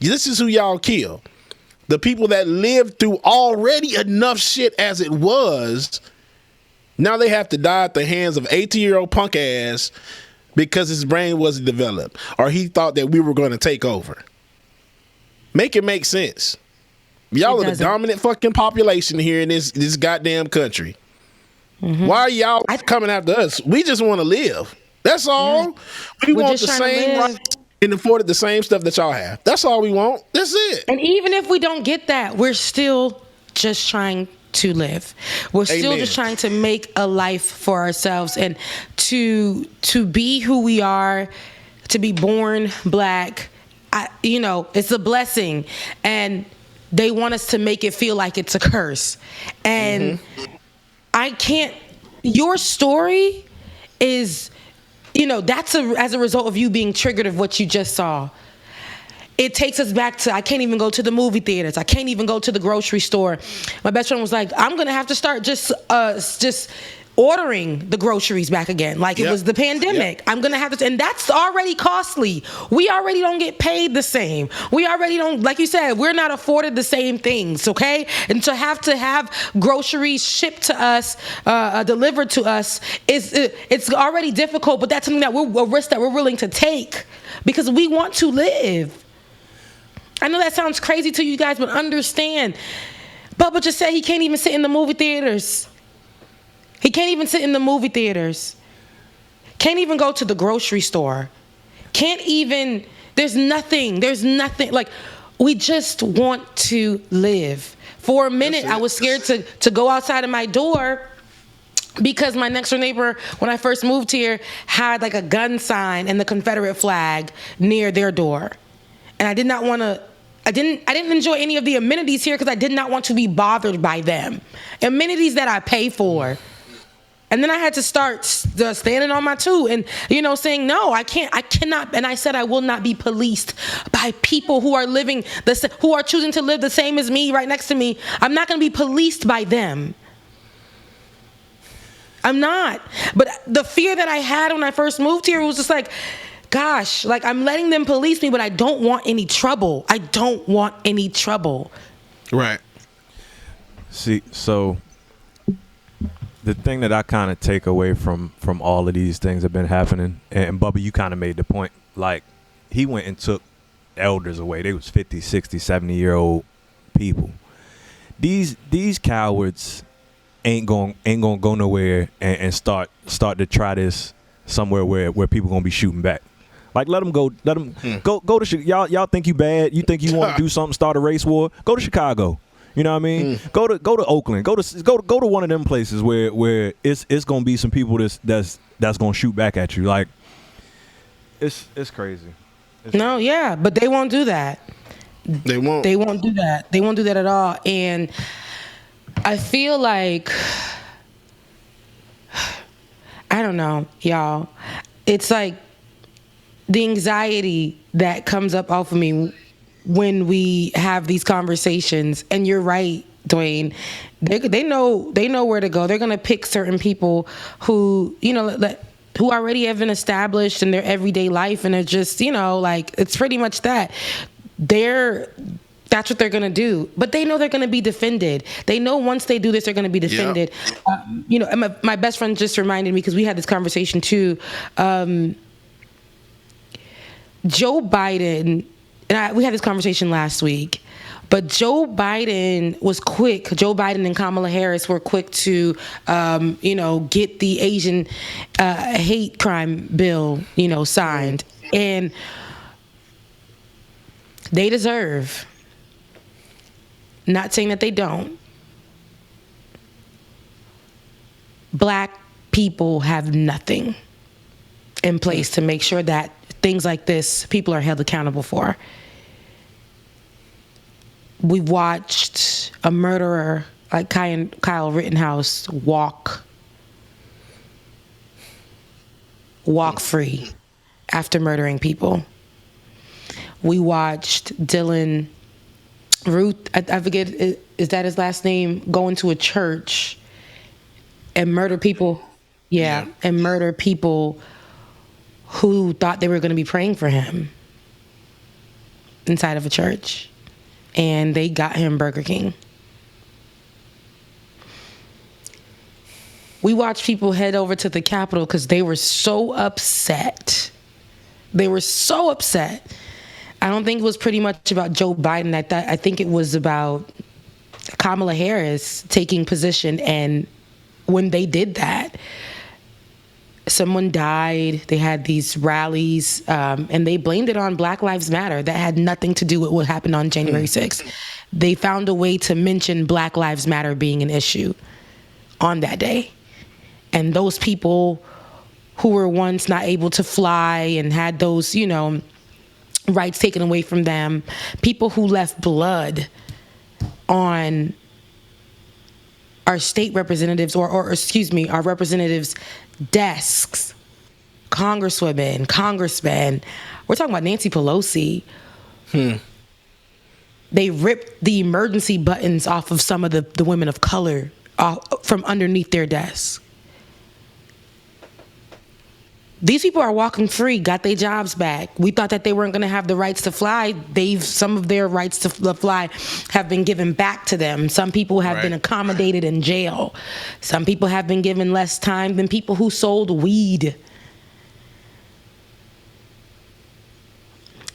This is who y'all kill. The people that lived through already enough shit as it was. Now they have to die at the hands of 18-year-old punk ass because his brain wasn't developed. Or he thought that we were going to take over. Make it make sense. Y'all are the dominant fucking population here in this goddamn country. Why are y'all coming after us? We just want to live. That's all. We want the same rights and afforded the same stuff that y'all have. That's all we want. That's it. And even if we don't get that, we're still just trying to live. We're still just trying to make a life for ourselves and to be who we are, to be born black. It's a blessing. And they want us to make it feel like it's a curse. And I can't, your story is, that's as a result of you being triggered of what you just saw. It takes us back to, I can't even go to the movie theaters. I can't even go to the grocery store. My best friend was like, I'm going to have to start just ordering the groceries back again. Like it was the pandemic. I'm going to have to, and that's already costly. We already don't get paid the same. We already don't, like you said, we're not afforded the same things, okay? And to have groceries shipped to us, delivered to us, it's already difficult, but that's something that a risk that we're willing to take because we want to live. I know that sounds crazy to you guys, but understand. Bubba just said he can't even sit in the movie theaters. He can't even sit in the movie theaters. Can't even go to the grocery store. Can't even, there's nothing. Like, we just want to live. For a minute, I was scared to go outside of my door because my next door neighbor, when I first moved here, had like a gun sign and the Confederate flag near their door. And I did not want to, I didn't enjoy any of the amenities here because I did not want to be bothered by them. Amenities that I pay for. And then I had to start standing on my two and, saying, no, I cannot. And I said, I will not be policed by people who are who are choosing to live the same as me right next to me. I'm not going to be policed by them. I'm not. But the fear that I had when I first moved here was just like, gosh, like I'm letting them police me, but I don't want any trouble. I don't want any trouble. Right. See, so the thing that I kind of take away from all of these things that have been happening, and Bubba, you kind of made the point, like he went and took elders away. They was 50, 60, 70-year-old people. These cowards ain't gonna go nowhere and start to try this somewhere where people gonna be shooting back. Like let them go to y'all think you bad? You think you want to do something, start a race war? Go to Chicago. You know what I mean? Go to Oakland. Go to one of them places where it's gonna be some people that's gonna shoot back at you. Like it's crazy. Yeah, but they won't do that. They won't do that. They won't do that at all. And I feel like, I don't know, y'all. It's like the anxiety that comes up off of me when we have these conversations. And you're right, Dwayne. They know where to go. They're gonna pick certain people who, who already have been established in their everyday life, and they're just, like it's pretty much that. That's what they're going to do. But they know they're going to be defended. They know once they do this, they're going to be defended. Yep. My best friend just reminded me, because we had this conversation too. Joe Biden, we had this conversation last week, but Joe Biden was quick. Joe Biden and Kamala Harris were quick to, get the Asian hate crime bill, signed. And they deserve, not saying that they don't, Black people have nothing in place to make sure that things like this, people are held accountable for. We watched a murderer like Kyle Rittenhouse walk free after murdering people. We watched Dylan Ruth, I forget, is that his last name, go into a church and murder people. Yeah, and murder people who thought they were going to be praying for him inside of a church. And they got him Burger King. We watched people head over to the Capitol because they were so upset. They were so upset. I don't think it was pretty much about Joe Biden. I think it was about Kamala Harris taking position. And when they did that, someone died. They had these rallies, and they blamed it on Black Lives Matter. That had nothing to do with what happened on January 6th. They found a way to mention Black Lives Matter being an issue on that day. And those people who were once not able to fly and had those, rights taken away from them, people who left blood on our state representatives or our representatives' desks, congresswomen, congressmen. We're talking about Nancy Pelosi. They ripped the emergency buttons off of some of the women of color from underneath their desks. These people are walking free, got their jobs back. We thought that they weren't going to have the rights to fly. Some of their rights to fly have been given back to them. Some people have been accommodated in jail. Some people have been given less time than people who sold weed.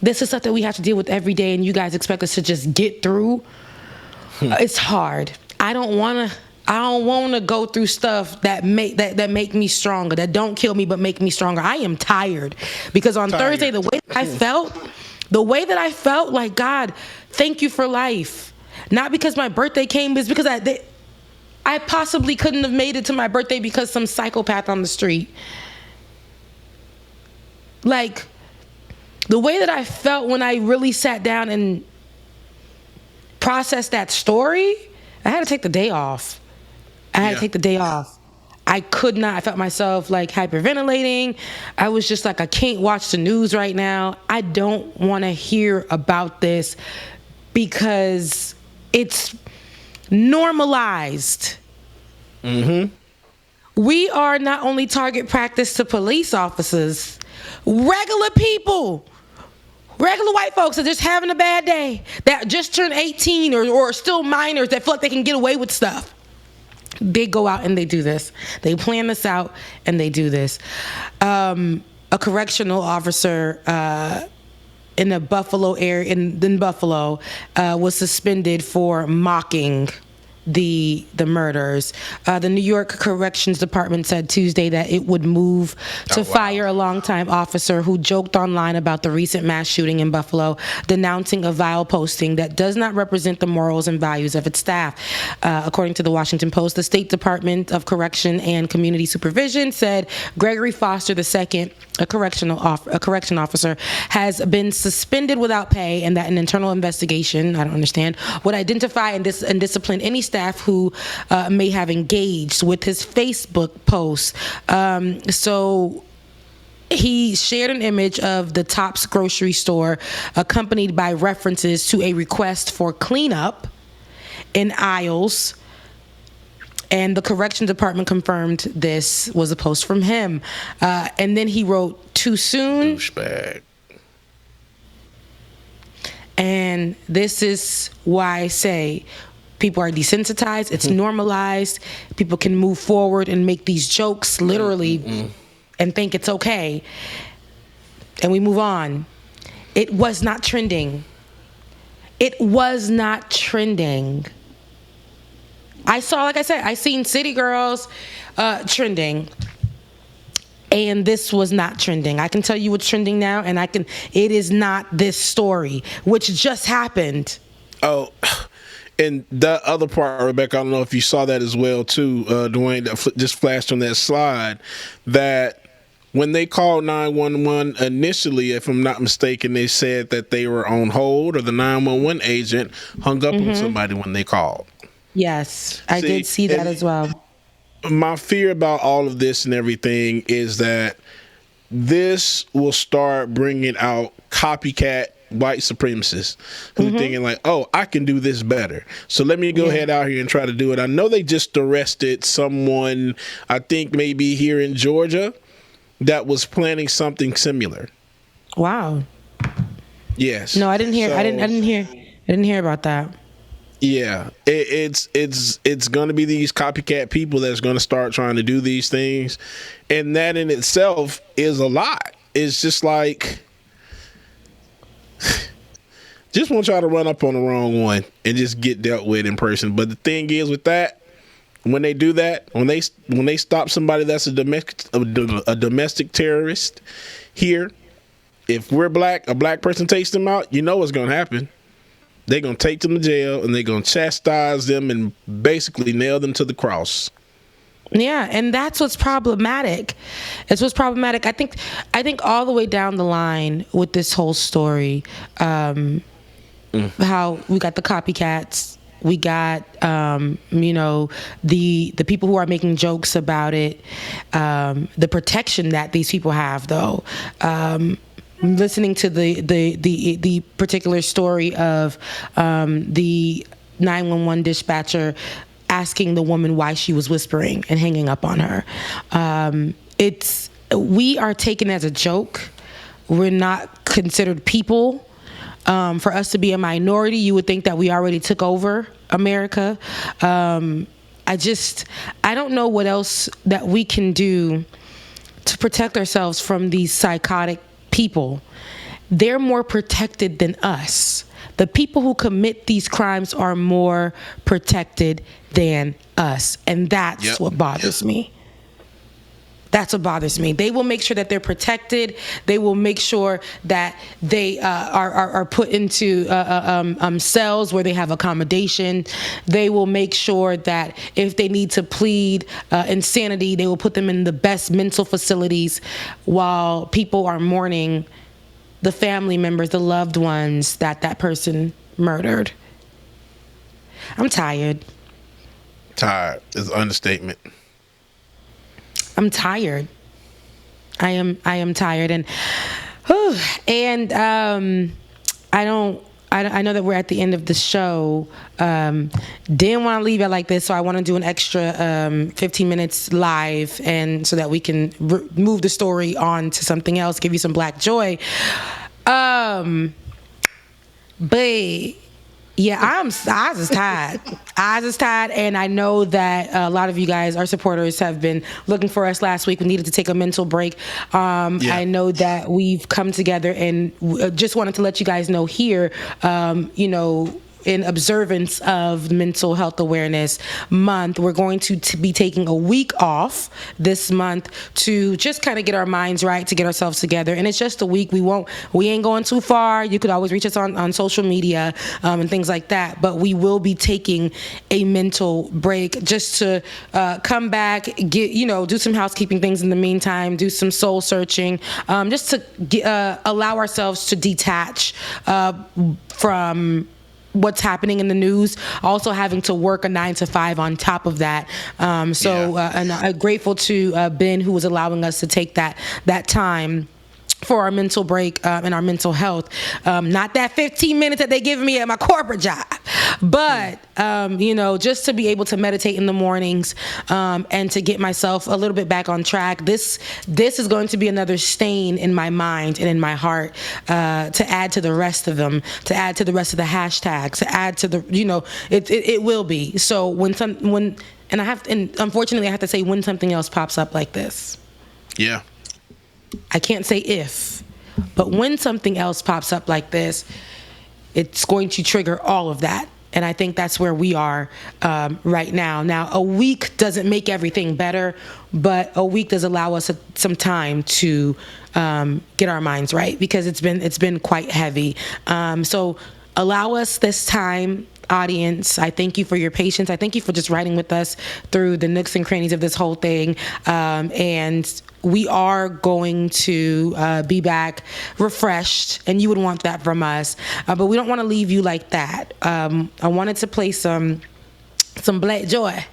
This is stuff that we have to deal with every day, and you guys expect us to just get through. It's hard. I don't want to go through stuff that make me stronger, that don't kill me but make me stronger. I am tired because on Thursday, the way that I felt like, God, thank you for life. Not because my birthday came, but because I possibly couldn't have made it to my birthday because some psychopath on the street. Like, the way that I felt when I really sat down and processed that story, I had to take the day off. I could not. I felt myself like hyperventilating. I was just like, I can't watch the news right now. I don't want to hear about this because it's normalized. We are not only target practice to police officers, Regular people. Regular white folks are just having a bad day, that just turned 18 or still minors that feel like they can get away with stuff. They go out and they do this. They plan this out and they do this. A correctional officer in the Buffalo area, in Buffalo, was suspended for mocking the murders. The New York Corrections Department said Tuesday that it would move to fire a longtime officer who joked online about the recent mass shooting in Buffalo, denouncing a vile posting that does not represent the morals and values of its staff. According to the Washington Post, the State Department of Correction and Community Supervision said Gregory Foster II, a correction officer, has been suspended without pay, and that an internal investigation, I don't understand, would identify and discipline any staff who may have engaged with his Facebook posts. So he shared an image of the Tops grocery store accompanied by references to a request for cleanup in aisles. And the correction department confirmed this was a post from him. And then he wrote, "Too soon." Douchebag. And this is why I say people are desensitized. It's normalized. People can move forward and make these jokes literally and think it's okay. And we move on. It was not trending. It was not trending. I seen City Girls trending. And this was not trending. I can tell you what's trending now, and it is not this story, which just happened. Oh, and that other part, Rebecca, I don't know if you saw that as well, too, Dwayne, that just flashed on that slide, that when they called 911 initially, if I'm not mistaken, they said that they were on hold, or the 911 agent hung up on somebody when they called. Yes, I did see that as well. My fear about all of this and everything is that this will start bringing out copycat white supremacists who are thinking like, oh, I can do this better, so let me go ahead out here and try to do it. I know they just arrested someone, I think maybe here in Georgia, that was planning something similar. Wow. Yes. No, I didn't hear. I didn't hear about that. Yeah, it's going to be these copycat people that's going to start trying to do these things, and that in itself is a lot. It's just like, just want y'all to run up on the wrong one and just get dealt with in person. But the thing is with that, when they do that, when they stop somebody that's a domestic terrorist here, if we're black, a black person takes them out, you know what's going to happen. They're going to take them to jail, and they're going to chastise them and basically nail them to the cross. Yeah, and that's what's problematic. It's what's problematic. I think all the way down the line with this whole story, how we got the copycats, we got the people who are making jokes about it, the protection that these people have, though. Listening to the particular story of the 911 dispatcher asking the woman why she was whispering and hanging up on her. We are taken as a joke. We're not considered people. For us to be a minority, you would think that we already took over America. I don't know what else that we can do to protect ourselves from these psychotic people. They're more protected than us. The people who commit these crimes are more protected than us. And that's what bothers me. That's what bothers me. They will make sure that they're protected. They will make sure that they are put into cells where they have accommodation. They will make sure that if they need to plead insanity, they will put them in the best mental facilities while people are mourning the family members, the loved ones that person murdered. I'm tired. Tired is an understatement. I'm tired. I am tired, and I I know that we're at the end of the show. Didn't want to leave it like this, so I want to do an extra 15 minutes live, and so that we can move the story on to something else, give you some Black joy. But yeah, Oz is tired. Oz is tired, and I know that a lot of you guys, our supporters, have been looking for us last week. We needed to take a mental break. I know that we've come together, and just wanted to let you guys know here, in observance of Mental Health Awareness Month, we're going to be taking a week off this month to just kind of get our minds right, to get ourselves together. And it's just a week. We ain't going too far. You could always reach us on social media and things like that. But we will be taking a mental break just to come back, do some housekeeping things in the meantime, do some soul searching, just to allow ourselves to detach from what's happening in the news, also having to work a 9 to 5 on top of that. And I'm grateful to Ben, who was allowing us to take that time for our mental break and our mental health. Not that 15 minutes that they give me at my corporate job, but just to be able to meditate in the mornings and to get myself a little bit back on track. This is going to be another stain in my mind and in my heart to add to the rest of them, to add to the rest of the hashtags, to add to the, it will be. So unfortunately I have to say, when something else pops up like this. Yeah. I can't say if, but when something else pops up like this, it's going to trigger all of that. And I think that's where we are right now. Now, a week doesn't make everything better, but a week does allow us some time to get our minds right, because it's been quite heavy. So allow us this time. Audience, I thank you for your patience. I thank you for just riding with us through the nooks and crannies of this whole thing. And we are going to be back refreshed, and you would want that from us. But we don't want to leave you like that. I wanted to play some Black joy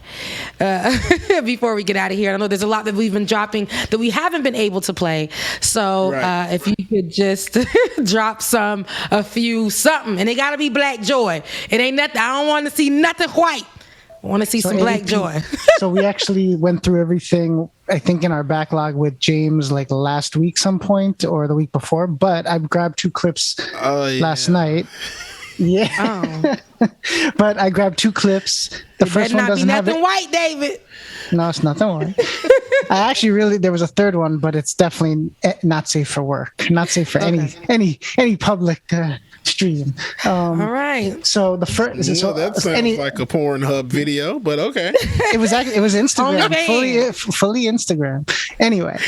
before we get out of here. I know there's a lot that we've been dropping that we haven't been able to play. So if you could just drop a few something, and it got to be Black joy. It ain't nothing. I don't want to see nothing white. I want to see some Black joy. So we actually went through everything, I think, in our backlog with James like last week some point, or the week before, but I grabbed 2 clips last night. Yeah. Oh. But I grabbed 2 clips. The first one doesn't have nothing white, David. No, it's nothing white. I actually there was a third one, but it's definitely not safe for work, not safe for any public stream. All right. So the first, that sounds like a Pornhub video, but okay. It was Instagram, fully Instagram. Anyway,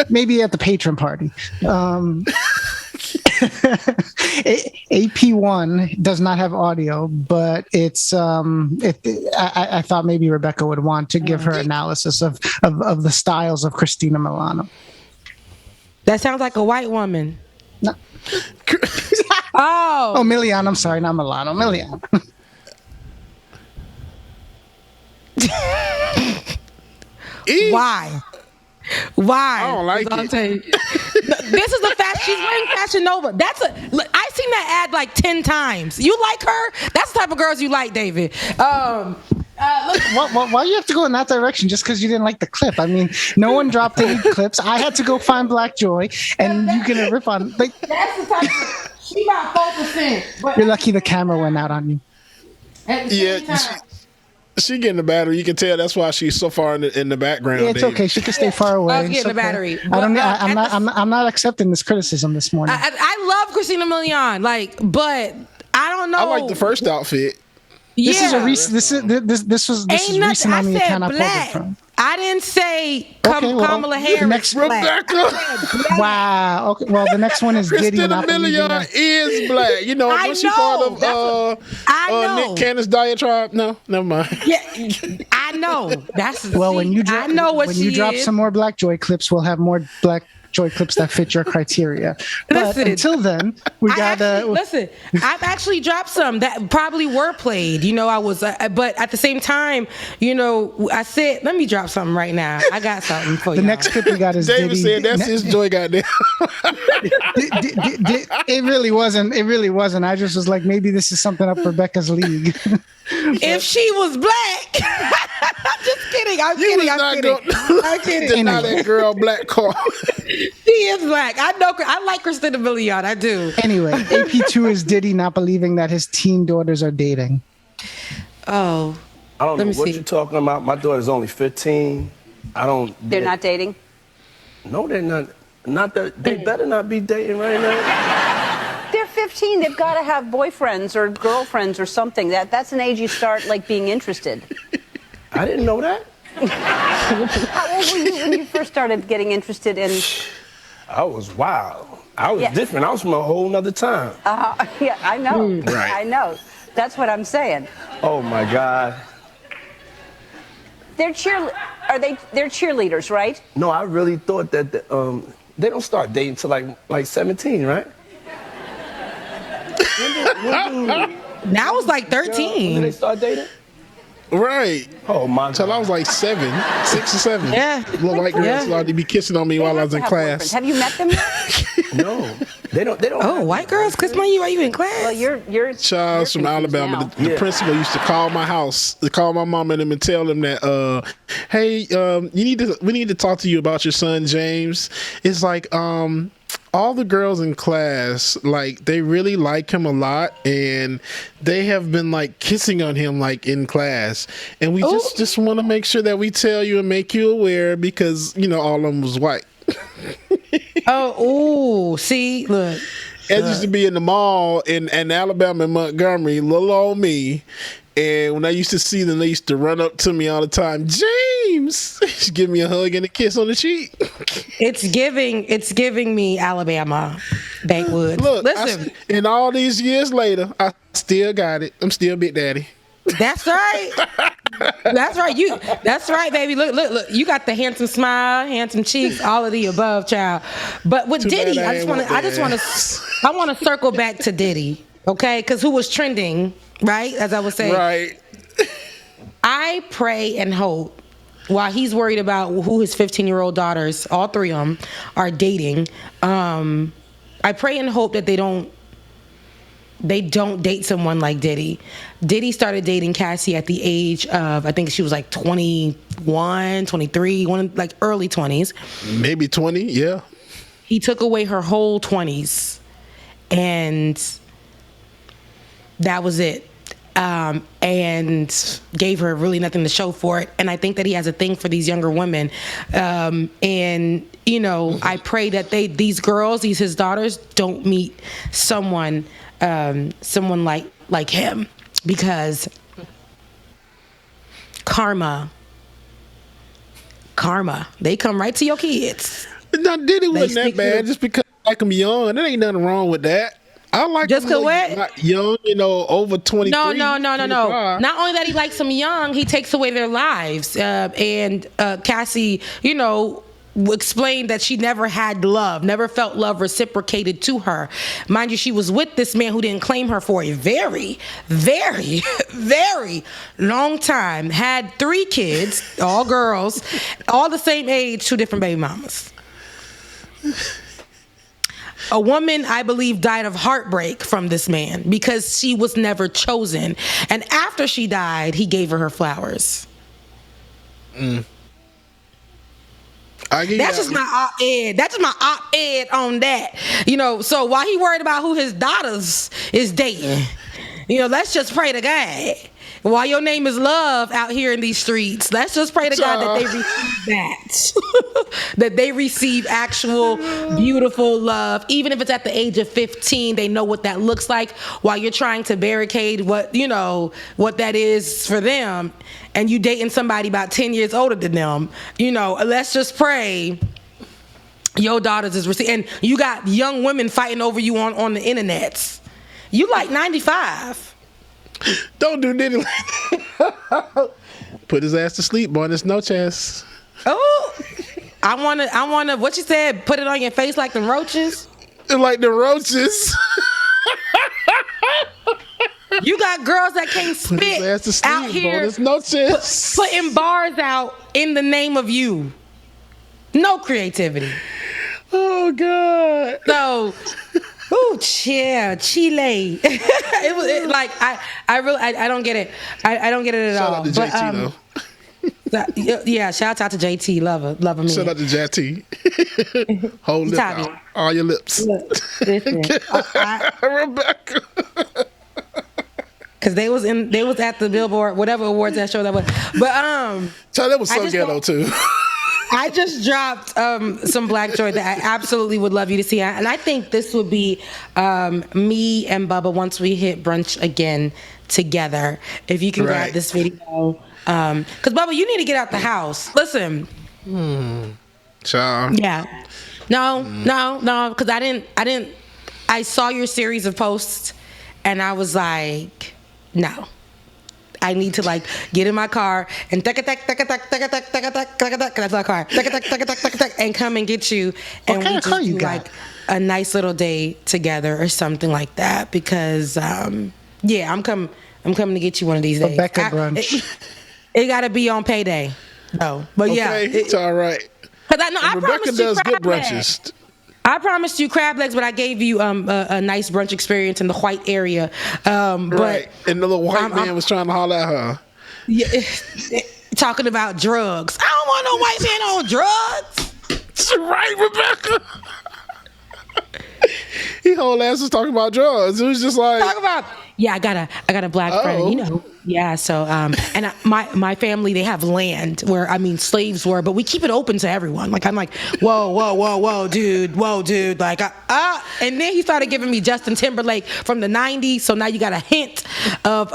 maybe at the patron party. AP1 does not have audio, but it's I thought maybe Rebecca would want to give her analysis of the styles of Christina Milano. That sounds like a white woman. No. Oh, Milian. I'm sorry, not Milano. Milian. Why? I don't like it. This is she's wearing Fashion Nova. I've seen that ad like 10 times. You like her? That's the type of girls you like, David. Why you have to go in that direction just because you didn't like the clip? I mean, no one dropped any clips. I had to go find Black Joy, and you can rip on. Like, that's the type of, she about 4%. You're lucky the camera went out on you. She getting the battery. You can tell that's why she's so far in the background. Yeah, it's okay. She can stay far away. I was getting the battery. I'm not accepting this criticism this morning. I love Christina Milian, but I don't know. I like the first outfit. This is a recent. This was recent on the account I pulled it from. I didn't say Kamala Harris. Next Rebecca. Wow. Okay. Well, the next one is Diddy. Christina Milian is black. You know, was she part of Nick Cannon's diatribe? No, never mind. Yeah, I know. When you drop some more Black Joy clips, we'll have more Black joy clips that fit your criteria. But until then, we got listen. I've actually dropped some that probably were played. I was, but at the same time, I said, let me drop something right now. I got something for you. The next clip we got is David said that's his joy. Goddamn. It really wasn't. It really wasn't. I just was like, maybe this is something up Rebecca's league. If she was black, I'm just kidding. I'm kidding. Deny that girl black car. She is black. I know. I like Christina Milian. I do. Anyway, AP2 is Diddy not believing that his teen daughters are dating. Oh, I don't know what you're talking about. My daughter's only 15. They're not dating? No, they're not. Not that they better not be dating right now. They're 15. They've got to have boyfriends or girlfriends or something. That's an age you start being interested. I didn't know that. How old were you when you first started getting interested in? I was wild. I was different. I was from a whole nother time. Yeah, I know. Right. I know. That's what I'm saying. Oh my God. They're cheerleaders, right? No, I really thought that they don't start dating till like 17, right? Now it's like 13. When they start dating? Right. Oh my! Till I was like 6 or 7. Yeah. Little white girls started to be kissing on me while I was in class. Boyfriends. Have you met them yet? No, they don't. Oh, white girls kissing on you while you in class? Well, you're Charles from Alabama. The principal used to call my house, to call my mom and them and tell them that, hey, we need to talk to you about your son James. It's like all the girls in class, like, they really like him a lot, and they have been like kissing on him like in class, and we just want to make sure that we tell you and make you aware, because all of them was white. See, look. I used to be in the mall in Alabama and Montgomery, little old me. And when I used to see them, they used to run up to me all the time. James, she'd give me a hug and a kiss on the cheek. It's giving me Alabama backwoods. Look, listen, and all these years later, I still got it. I'm still Big Daddy. That's right. That's right. That's right, baby. Look. You got the handsome smile, handsome cheeks, all of the above, child. But with Diddy, I want to circle back to Diddy, okay? Because who was trending, right? As I was saying, right. I pray and hope, while he's worried about who his 15-year-old daughters, all three of them, are dating. I pray and hope that they don't date someone like Diddy. Diddy started dating Cassie at the age of, I think she was like 21, 23, like early 20s. Maybe 20, yeah. He took away her whole 20s, and that was it. And gave her really nothing to show for it. And I think that he has a thing for these younger women. And I pray that these girls, his daughters, don't meet someone like him, because karma, they come right to your kids. Now, Diddy wasn't that bad. Just because I like him young, there ain't nothing wrong with that. I like just him not young, over 23. No. Not only that he likes them young, he takes away their lives. And Cassie, explained that she never had love, never felt love reciprocated to her. Mind you, she was with this man who didn't claim her for a very, very, very long time. Had 3 kids, all girls, all the same age, 2 different baby mamas. A woman, I believe, died of heartbreak from this man because she was never chosen. And after she died, he gave her flowers. That's just my op-ed. That's just my op-ed on that. So while he worried about who his daughters is dating, let's just pray to God. While your name is Love out here in these streets, let's just pray to God that they receive that. That they receive actual beautiful love. Even if it's at the age of 15, they know what that looks like, while you're trying to barricade what that is for them, and you dating somebody about 10 years older than them. Let's just pray your daughters is receiving. And you got young women fighting over you on the internets. You like 95. Don't do Diddy like that. Put his ass to sleep, boy. There's no chance. Oh, I wanna. What you said? Put it on your face like the roaches. Like the roaches. You got girls that can't spit out here putting bars out in the name of you. No creativity. Oh God. So, Chile. I don't get it. I don't get it at all. Shout out to JT yeah, shout out to JT. Love him. Shout out to JT. Whole lip out. All your lips. Listen, Rebecca. Because they was at the Billboard, whatever awards that show that was. But so that was so ghetto too. I just dropped some Black Joy that I absolutely would love you to see. And I think this would be me and Bubba once we hit brunch again together. If you can grab this video. Because Bubba, you need to get out the house. Listen. Child. Yeah. No. Because I saw your series of posts and I was like, no. I need to like get in my car and and come and get you, and we just do like a nice little day together or something like that. Because I'm coming to get you one of these days. Rebecca brunch. It got to be on payday. No, but it's all right. I Rebecca does good brunches. I promised you crab legs, but I gave you a nice brunch experience in the white area. But and the little white man was trying to holler at her. Yeah, talking about drugs. I don't want no white man on drugs. That's right, Rebecca. He whole ass was talking about drugs. It was just like I got a black friend, you know. Yeah, so and my family, they have land where slaves were, but we keep it open to everyone. Like I'm like, whoa, dude, like and then he started giving me Justin Timberlake from the 90s. So now you got a hint of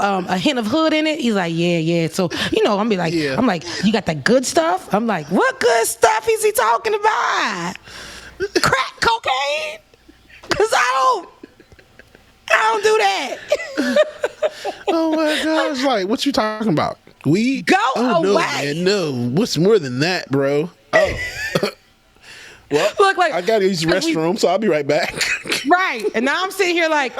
hood in it. He's like, yeah. So I'm like, you got the good stuff. I'm like, what good stuff is he talking about? Crack cocaine? Cause I don't do that. Oh my gosh! Like, what you talking about? Weed? Go No, away! man, no. What's more than that, bro? Oh, well, look, like I gotta use the restroom, so I'll be right back. Right, and now I'm sitting here like.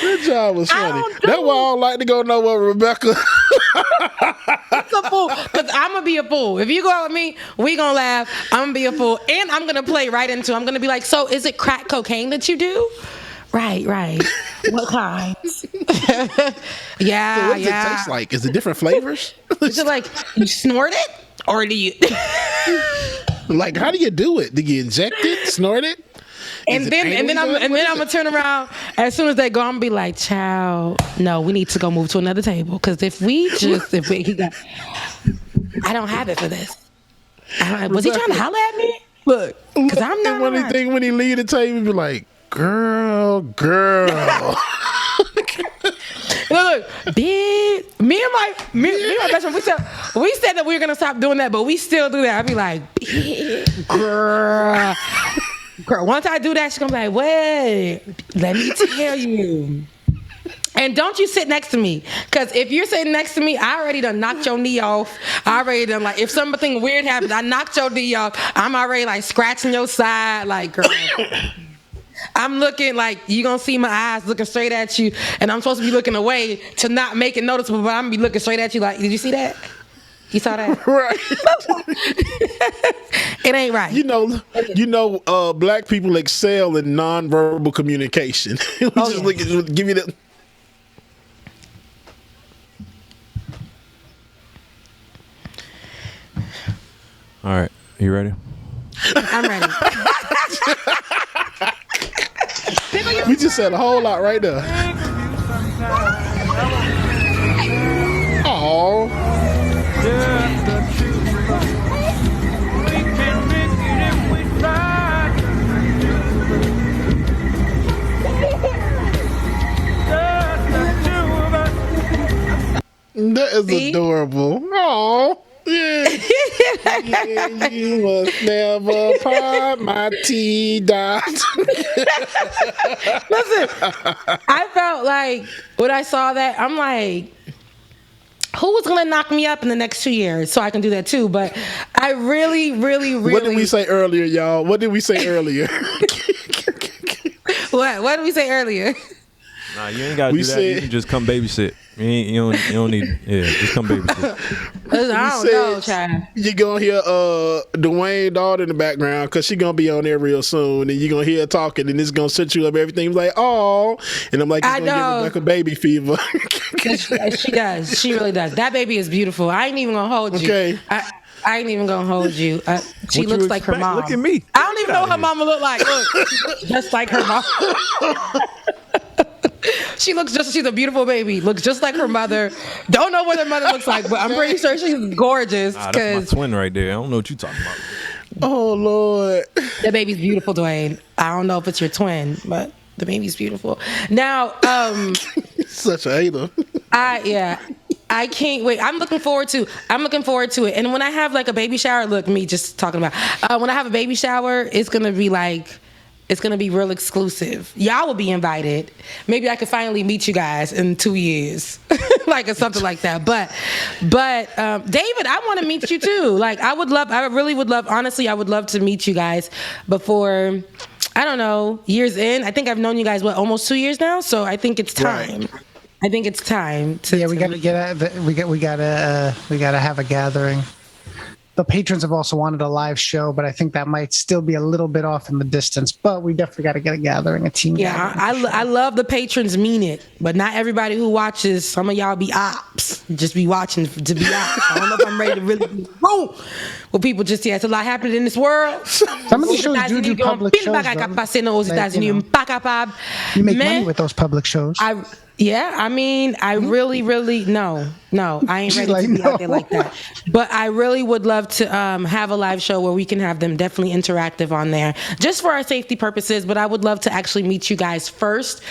Good job, was funny. That's why I don't like to go nowhere, Rebecca. It's a fool, because I'm gonna be a fool. If you go out with me, we gonna laugh. I'm gonna be a fool, and I'm gonna play right into. I'm gonna be like, so is it crack cocaine that you do? Right. What kind? Yeah. So what does it taste like? Is it different flavors? Is it like you snort it, or do you? Like, how do you do it? Do you inject it, snort it? And then I'm gonna turn around as soon as they go. I'm gonna be like, "Child, no, we need to go move to another table because I don't have it for this." Was he trying to holler at me? Look, because I'm not. When he leave the table, he be like, "Girl." Look, bitch. Me and my best friend, we said that we were gonna stop doing that, but we still do that. I'd be like, girl. Once I do that, she's gonna be like, wait, let me tell you. And don't you sit next to me, because if you're sitting next to me, I already done knocked your knee off. I already done, like, if something weird happens, I knocked your knee off. I'm already like scratching your side, like, girl. I'm looking like you gonna see my eyes looking straight at you, and I'm supposed to be looking away to not make it noticeable, but I'm gonna be looking straight at you like, did you see that? You saw that? Right. It ain't right. Black people excel in nonverbal communication. Give you the. All right, you ready? I'm ready. We just said a whole lot right there. Oh. That is adorable. Oh. Yeah. You must never part my T-dot. Listen, I felt like when I saw that, I'm like, who's gonna knock me up in the next 2 years so I can do that too? But I really. What did we say earlier, y'all? What did we say earlier? What did we say earlier? Nah, you ain't gotta do that. You can just come babysit. You don't need. Yeah, just come babysit. I don't know, child. You're gonna hear Dwayne daughter in the background because she gonna be on there real soon, and you're gonna hear her talking, and it's gonna set you up everything. Like, oh, and I'm like, it's gonna give her baby fever. She does. She really does. That baby is beautiful. I ain't even gonna hold you. Okay. I ain't even gonna hold you. She looks like her mom. Look at me. I don't even know what her mama look like. Look, just like her mom. She's a beautiful baby. Looks just like her mother. Don't know what her mother looks like, but I'm pretty sure she's gorgeous. That's my twin right there. I don't know what you talking about. Oh, Lord. The baby's beautiful, Dwayne. I don't know if it's your twin, but the baby's beautiful. Now, such a hater. I can't wait. I'm looking forward to it. And when I have like a baby shower, look, me just talking about, when I have a baby shower, it's going to be real exclusive. Y'all will be invited. Maybe I could finally meet you guys in 2 years, like or something like that. But David, I want to meet you too. Like I really would love. Honestly, I would love to meet you guys before. I don't know, years in. I think I've known you guys almost 2 years now. So I think it's time. Right. I think it's time to. We got to get at. We got to have a gathering. The patrons have also wanted a live show, but I think that might still be a little bit off in the distance. But we definitely got to get a gathering, a team. Yeah, gathering. I love the patrons mean it, but not everybody who watches. Some of y'all be ops, just be watching to be ops. I don't know if I'm ready to really be room. Well, people just it's a lot happening in this world. Some of these shows do public shows. You make money with those public shows. I mean, I really, no, I ain't ready to be out there like that. But I really would love to have a live show where we can have them definitely interactive on there, just for our safety purposes. But I would love to actually meet you guys first,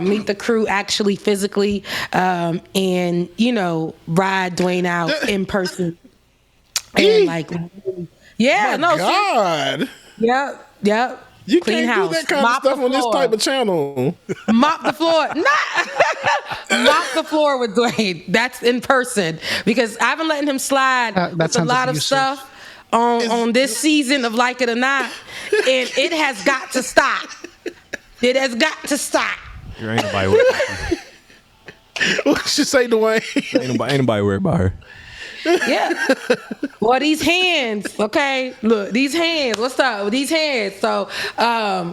meet the crew actually physically, and ride Dwayne out in person. And God. Yep. You clean can't house. do that kind of stuff on this type of channel. Mop the floor. Mop the floor with Dwayne. That's in person. Because I've been letting him slide with a lot of stuff on this season of Like It or Not. And it has got to stop. It has got to stop. There ain't nobody worried about her. What she say, Dwayne? Ain't nobody worried about her. Yeah. Well, these hands, okay? Look, these hands. What's up with these hands? So,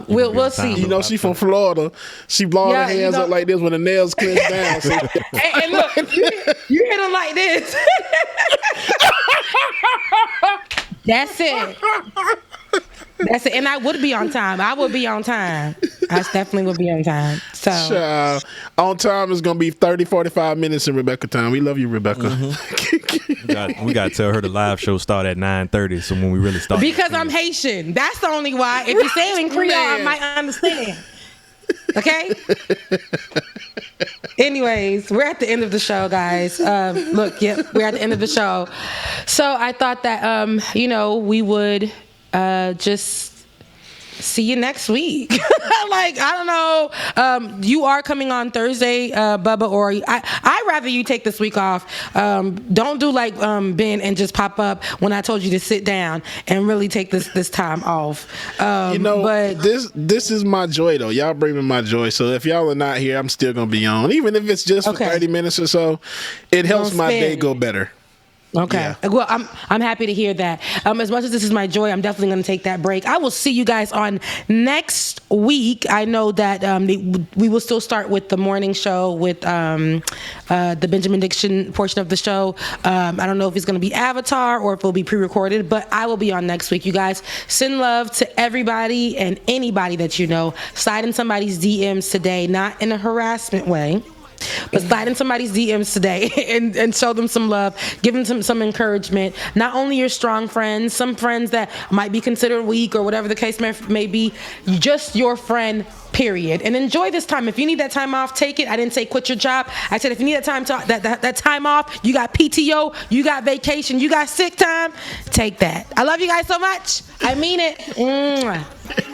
we'll see. You know, she from Florida. She blowing her hands up like this when the nails clenched down. So. and look, you hit them like this. That's it. And I would be on time. I definitely would be on time. So on time is going to be 30, 45 minutes in Rebecca time. We love you, Rebecca. Mm-hmm. we got to tell her the live show start at 9:30. So when we really start. Because I'm Haitian. That's the only why. If you say it in Creole, I might understand. Okay? Anyways, we're at the end of the show, guys. We're at the end of the show. So I thought that, we would just see you next week. Like, I don't know. You are coming on Thursday, Bubba, or I'd rather you take this week off. Don't do like Ben and just pop up when I told you to sit down and really take this time off. But this is my joy, though. Y'all bring me my joy. So if y'all are not here, I'm still gonna be on, even if it's just for 30 minutes or so. It helps my day go better. Okay. Yeah. Well, I'm happy to hear that. As much as this is my joy, I'm definitely going to take that break. I will see you guys on next week. I know that we will still start with the morning show with the Benjamin Dixon portion of the show. I don't know if it's going to be Avatar or if it'll be pre-recorded, but I will be on next week. You guys, send love to everybody and anybody that you know. Slide in somebody's DMs today, not in a harassment way. But slide in somebody's DMs today and show them some love. Give them some encouragement. Not only your strong friends, some friends that might be considered weak or whatever the case may be, just your friend, period. And enjoy this time. If you need that time off, take it. I didn't say quit your job. I said if you need that time off, you got PTO, you got vacation, you got sick time, take that. I love you guys so much. I mean it. Mwah.